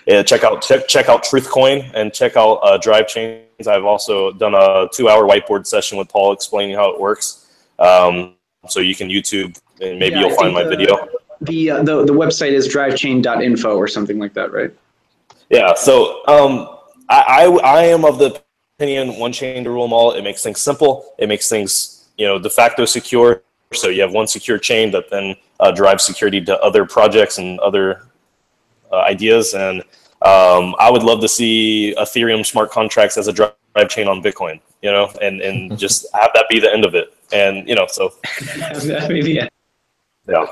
yeah, check out Truthcoin and check out drive chains. I've also done a 2-hour whiteboard session with Paul explaining how it works. So you can YouTube and maybe you'll find my video. The website is drivechain.info or something like that, right? Yeah. So I am of the opinion one chain to rule them all. It makes things simple. It makes things de facto secure. So you have one secure chain that then drives security to other projects and other ideas. And I would love to see Ethereum smart contracts as a drive chain on Bitcoin. And just have that be the end of it. And so yeah.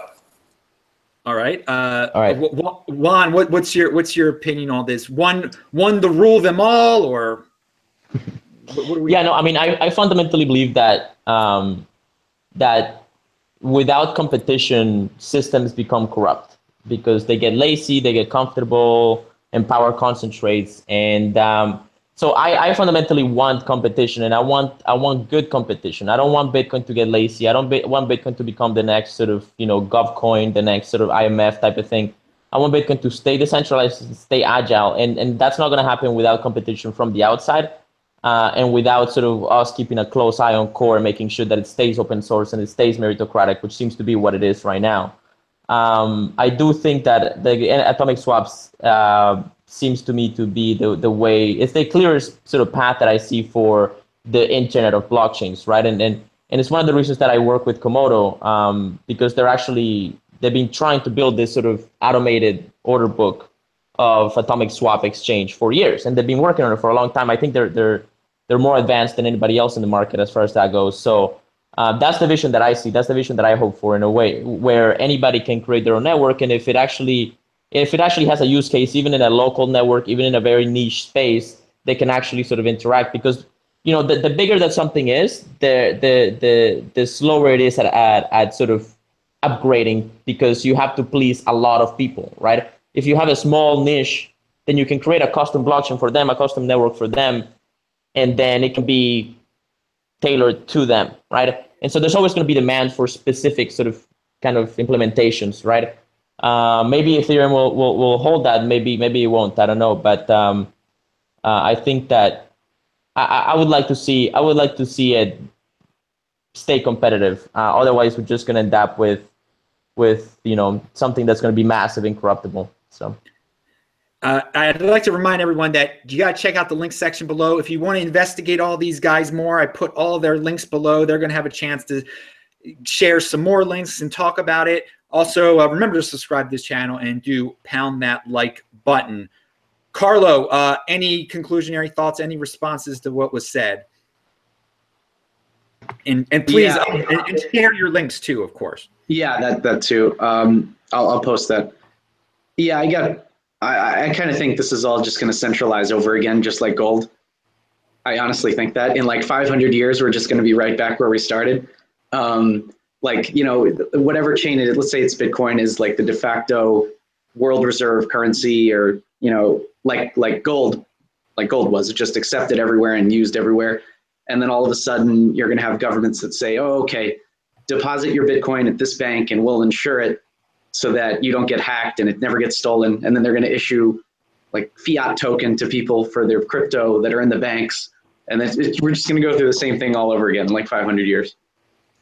All right. All right. Juan, what's your opinion on this? One to rule them all, or what do we? Yeah, no. I mean, I fundamentally believe that that without competition, systems become corrupt because they get lazy, they get comfortable, and power concentrates. And so I fundamentally want competition, and I want good competition. I don't want Bitcoin to get lazy. I don't want Bitcoin to become the next sort of GovCoin, the next sort of IMF type of thing. I want Bitcoin to stay decentralized, stay agile, and that's not going to happen without competition from the outside, and without sort of us keeping a close eye on core, making sure that it stays open source and it stays meritocratic, which seems to be what it is right now. I do think that the atomic swaps seems to me to be the way. It's the clearest sort of path that I see for the internet of blockchains, right? And it's one of the reasons that I work with Komodo, because they've been trying to build this sort of automated order book of atomic swap exchange for years, and they've been working on it for a long time. I think they're more advanced than anybody else in the market as far as that goes. So that's the vision that I see. That's the vision that I hope for, in a way where anybody can create their own network, and if it actually has a use case, even in a local network, even in a very niche space, they can actually sort of interact, because the bigger that something is, the slower it is at sort of upgrading, because you have to please a lot of people, right? If you have a small niche, then you can create a custom blockchain for them, a custom network for them, and then it can be tailored to them, right? And so there's always going to be demand for specific sort of kind of implementations, right? Maybe Ethereum will hold that. Maybe it won't. I don't know. But I think that I would like to see it stay competitive. Otherwise, we're just gonna end up with something that's gonna be massive and corruptible. So. I'd like to remind everyone that you got to check out the link section below. If you want to investigate all these guys more, I put all their links below. They're going to have a chance to share some more links and talk about it. Also, remember to subscribe to this channel and pound that like button. Carlo, any conclusionary thoughts, any responses to what was said? And please, and share your links too, of course. Yeah, that too. I'll post that. Yeah, I kind of think this is all just going to centralize over again, just like gold. I honestly think that in like 500 years, we're just going to be right back where we started. Like, whatever chain it is, let's say it's Bitcoin, is like the de facto world reserve currency, or, like gold was just accepted everywhere and used everywhere. And then all of a sudden you're going to have governments that say, oh, okay, deposit your Bitcoin at this bank and we'll insure it so that you don't get hacked and it never gets stolen. And then they're going to issue like fiat token to people for their crypto that are in the banks. And then we're just going to go through the same thing all over again in like 500 years.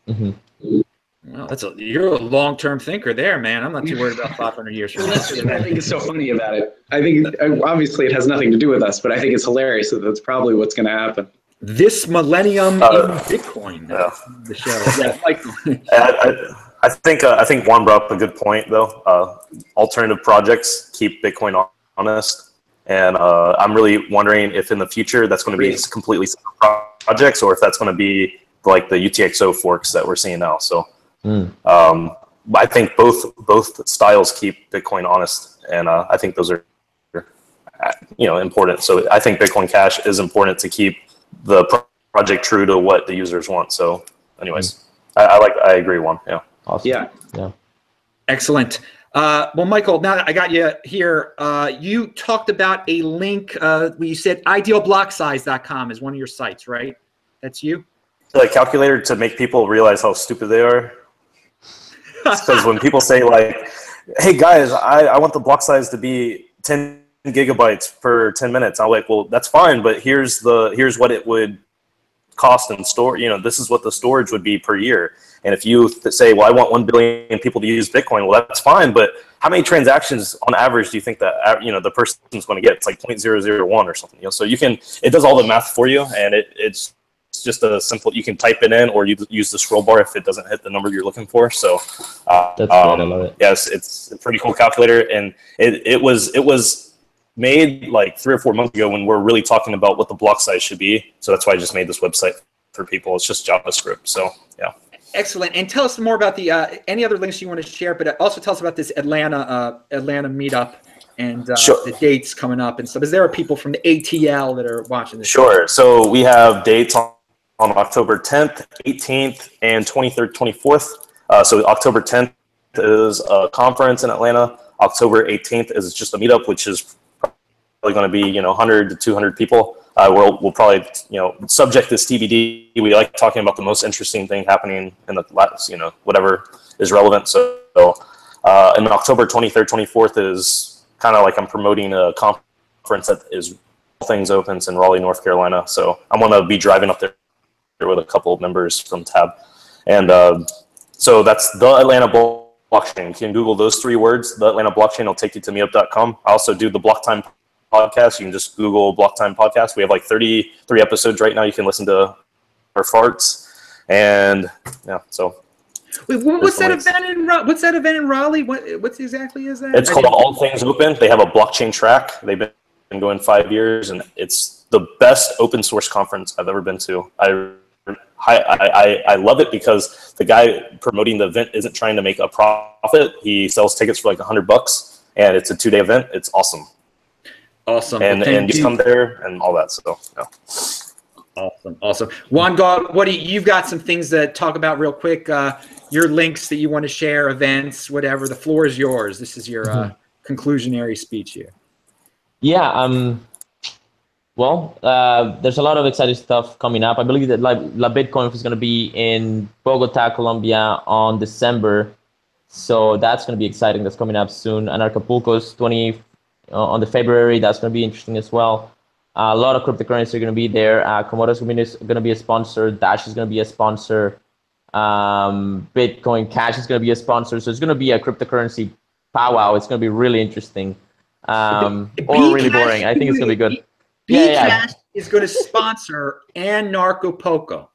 Mm-hmm. Well, you're a long-term thinker there, man. I'm not too worried about 500 years from now. That's what I think is so funny about it. I think obviously it has nothing to do with us, but I think it's hilarious that that's probably what's going to happen. This millennium in Bitcoin. Yeah. The show. Yeah, Michael. I think Juan brought up a good point though. Alternative projects keep Bitcoin honest, and I'm really wondering if in the future that's going to be completely separate projects, or if that's going to be like the UTXO forks that we're seeing now. So I think both styles keep Bitcoin honest, and I think those are important. So I think Bitcoin Cash is important to keep the project true to what the users want. So anyways, I agree, Juan. Yeah. Awesome. Yeah. Excellent. Well, Michael, now that I got you here, you talked about a link where you said idealblocksize.com is one of your sites, right? That's you? The calculator to make people realize how stupid they are. Because when people say like, hey guys, I want the block size to be 10 gigabytes per 10 minutes. I'm like, well, that's fine, but here's what it would cost and store. This is what the storage would be per year. And if you say, well, I want 1 billion people to use Bitcoin, well, that's fine. But how many transactions on average do you think that the person's going to get? It's like 0.001 or something. So it does all the math for you, and it's just a simple. You can type it in, or you use the scroll bar if it doesn't hit the number you're looking for. So that's great. I love it. Yes, it's a pretty cool calculator, and it was made like 3 or 4 months ago when we're really talking about what the block size should be. So that's why I just made this website for people. It's just JavaScript. So yeah. Excellent. And tell us more about the any other links you want to share, but also tell us about this Atlanta meetup and the dates coming up and stuff. Is there people from the ATL that are watching this? Sure. So we have dates on October 10th, 18th, and 23rd, 24th. So October 10th is a conference in Atlanta. October 18th is just a meetup, which is probably going to be 100 to 200 people. We'll probably subject this TBD. We like talking about the most interesting thing happening in the last whatever is relevant. So in October 23rd, 24th is kind of like I'm promoting a conference that is All Things Opens in Raleigh, North Carolina. So I'm going to be driving up there with a couple of members from Tab, and so that's the Atlanta Blockchain. You can Google those 3 words. The Atlanta Blockchain will take you to meetup.com. I also do the Blocktime podcast. You can just Google Blocktime podcast. We have like 33 episodes right now. You can listen to our farts, and yeah. So wait, what's that event in Raleigh? What's exactly is that? It's called All Things Open. They have a blockchain track. They've been going 5 years, and it's the best open source conference I've ever been to. I love it because the guy promoting the event isn't trying to make a profit. He sells tickets for like $100, and it's a 2-day event. It's awesome. Awesome. And you come there and all that. So yeah. Awesome. Juan, you've got some things to talk about real quick. Your links that you want to share, events, whatever. The floor is yours. This is your conclusionary speech here. Yeah. Well, there's a lot of exciting stuff coming up. I believe that La Bitcoin is going to be in Bogota, Colombia on December So that's going to be exciting. That's coming up soon. And Acapulco's 20 on the February. That's going to be interesting as well. A lot of cryptocurrency are going to be there. Komodo's going to be a sponsor. Dash is going to be a sponsor. Bitcoin Cash is going to be a sponsor. So it's going to be a cryptocurrency powwow. It's going to be really interesting. Or really boring. I think it's going to be good. Bcash is going to sponsor and Narcopoco.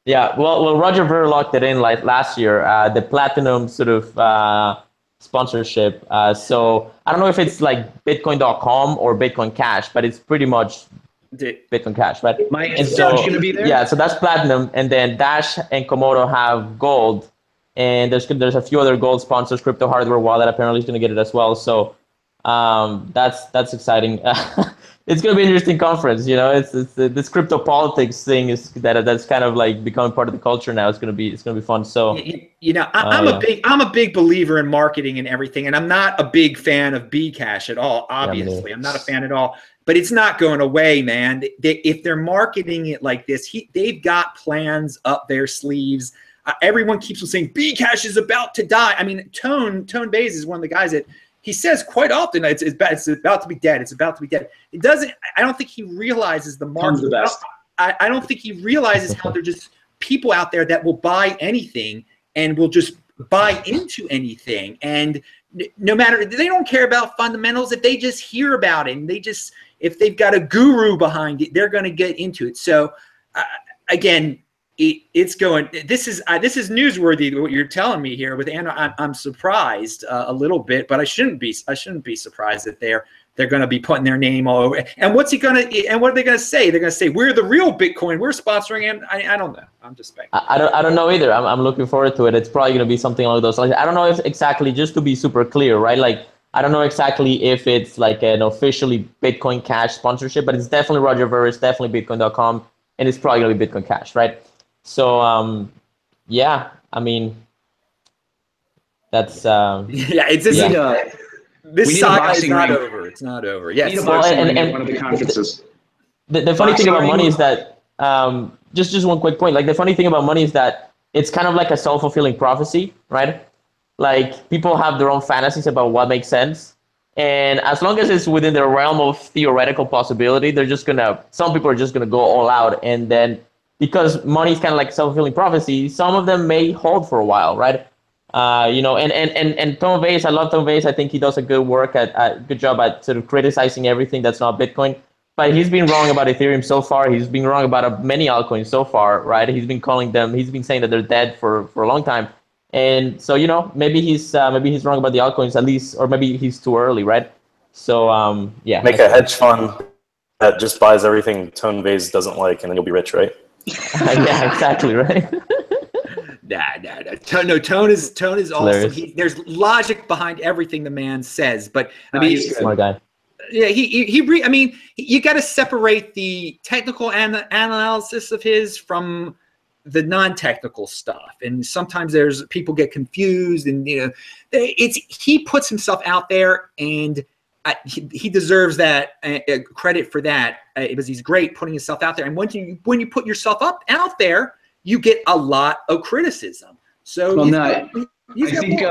Yeah, well, Roger Ver locked it in like last year, the platinum sort of sponsorship. So I don't know if it's like Bitcoin.com or Bitcoin Cash, but it's pretty much Bitcoin Cash, right? Is Dash going to be there? Yeah, so that's platinum, and then Dash and Komodo have gold, and there's a few other gold sponsors. Crypto Hardware Wallet apparently is going to get it as well. So that's exciting. It's going to be an interesting conference. You know, it's this crypto politics thing that's kind of like becoming part of the culture now. It's going to be fun. So you know, I'm a big believer in marketing and everything, and I'm not a big fan of Bcash at all. Obviously, I'm not a fan at all. But it's not going away, man. If they're marketing it like this, they've got plans up their sleeves. Everyone keeps on saying Bcash is about to die. I mean, Tone Bays is one of the guys that. He says quite often it's about to be dead. It's about to be dead. It doesn't. I don't think he realizes the market. I don't think he realizes how they're just people out there that will buy anything and will just buy into anything. And no matter, they don't care about fundamentals. If they just hear about it and if they've got a guru behind it, they're going to get into it. So again. It's going. This is newsworthy. What you're telling me here with Anna, I'm surprised a little bit, but I shouldn't be surprised that they're going to be putting their name all over. And what are they going to say? They're going to say we're the real Bitcoin. We're sponsoring him. I don't know. I'm just speculating. I don't know either. I'm looking forward to it. It's probably going to be something along those lines. I don't know if exactly. Just to be super clear, right? Like I don't know exactly if it's like an officially Bitcoin Cash sponsorship, but it's definitely Roger Ver. It's definitely Bitcoin.com, and it's probably going to be Bitcoin Cash, right? So, yeah, I mean, that's this saga is not over. It's not over. Yes, and one of the conferences. The funny thing about money is that just one quick point. Like the funny thing about money is that it's kind of like a self-fulfilling prophecy, right? Like people have their own fantasies about what makes sense, and as long as it's within the realm of theoretical possibility, some people are just gonna go all out, and then. Because money is kind of like self-fulfilling prophecy, some of them may hold for a while, right? You know, and Tom Vase, I love Tom Vase. I think he does a good job at sort of criticizing everything that's not Bitcoin. But he's been wrong about Ethereum so far. He's been wrong about many altcoins so far, right? He's been saying that they're dead for a long time. And so, you know, maybe he's wrong about the altcoins at least, or maybe he's too early, right? So, yeah. Make a hedge fund that just buys everything Tone Vase doesn't like, and then you'll be rich, right? Yeah, exactly, right? No, Tone is awesome. There's logic behind everything the man says, but I mean, he's a smart guy. Yeah, I mean, you got to separate the technical analysis of his from the non-technical stuff, and sometimes people get confused, and you know, he puts himself out there, and he deserves that credit for that because he's great putting himself out there. And when you put yourself out there, you get a lot of criticism. So I think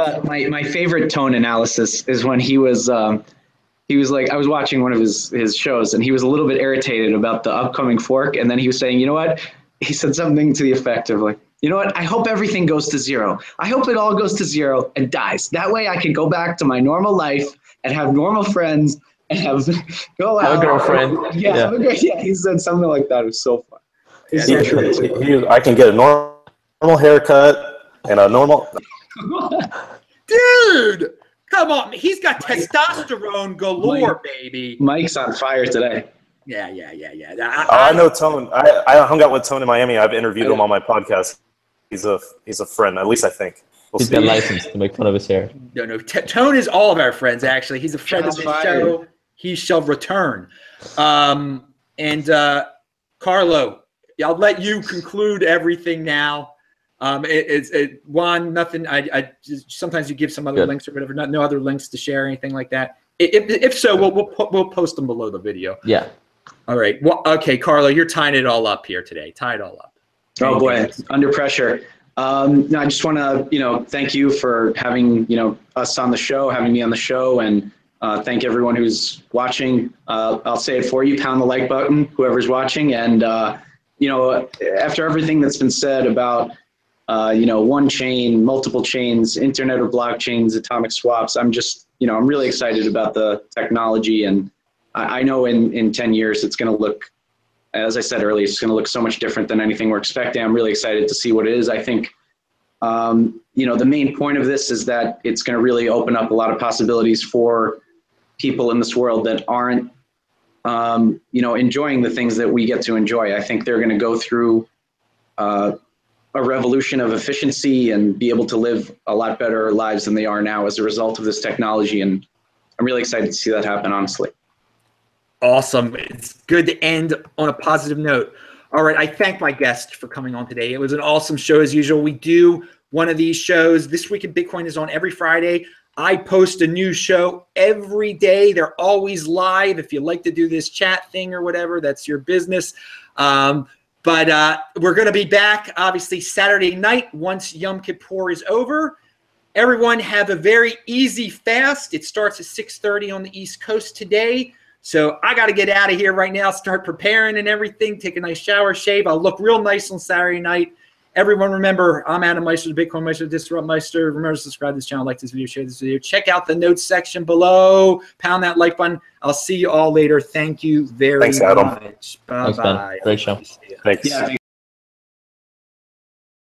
my favorite Tone analysis is when he was like, I was watching one of his shows, and he was a little bit irritated about the upcoming fork, and then he was saying, you know what? He said something to the effect of like, you know what? I hope everything goes to zero. I hope it all goes to zero and dies. That way I can go back to my normal life and have normal friends and have a girlfriend. Yeah. He said something like that. It was so fun. I can get a normal haircut and a normal. Dude, come on! He's got testosterone galore, baby. Mike's on fire today. Yeah. I know Tone. I hung out with Tone in Miami. I've interviewed him on my podcast. He's a friend. At least I think. He's got license to make fun of his hair. No. Tone is all of our friends, actually. He's a friend of the show. He shall return. And Carlo, I'll let you conclude everything now. Juan, nothing. I just, sometimes you give some other links or whatever. No other links to share, anything like that. If so, we'll post them below the video. Yeah. All right. Well, okay, Carlo, you're tying it all up here today. Tie it all up. Oh boy, under pressure. No, I just want to, thank you for having, us on the show, having me on the show, and thank everyone who's watching. I'll say it for you, pound the like button, whoever's watching. And, after everything that's been said about, one chain, multiple chains, internet of blockchains, atomic swaps, I'm just, I'm really excited about the technology. And I know in 10 years, it's going to look, as I said earlier, it's going to look so much different than anything we're expecting. I'm really excited to see what it is. I think, the main point of this is that it's going to really open up a lot of possibilities for people in this world that aren't, enjoying the things that we get to enjoy. I think they're going to go through a revolution of efficiency and be able to live a lot better lives than they are now as a result of this technology. And I'm really excited to see that happen, honestly. Awesome. It's good to end on a positive note. All right. I thank my guest for coming on today. It was an awesome show as usual. We do one of these shows. This Week in Bitcoin is on every Friday. I post a new show every day. They're always live. If you like to do this chat thing or whatever, that's your business. But we're going to be back, obviously, Saturday night once Yom Kippur is over. Everyone have a very easy fast. It starts at 6:30 on the East Coast today. So I got to get out of here right now, start preparing and everything, take a nice shower, shave. I'll look real nice on Saturday night. Everyone remember, I'm Adam Meister, the Bitcoin Meister, Disrupt Meister. Remember to subscribe to this channel, like this video, share this video. Check out the notes section below. Pound that like button. I'll see you all later. Thank you very Thanks, Adam. much. Bye-bye. Thanks, man. Great show. Thanks. Yeah,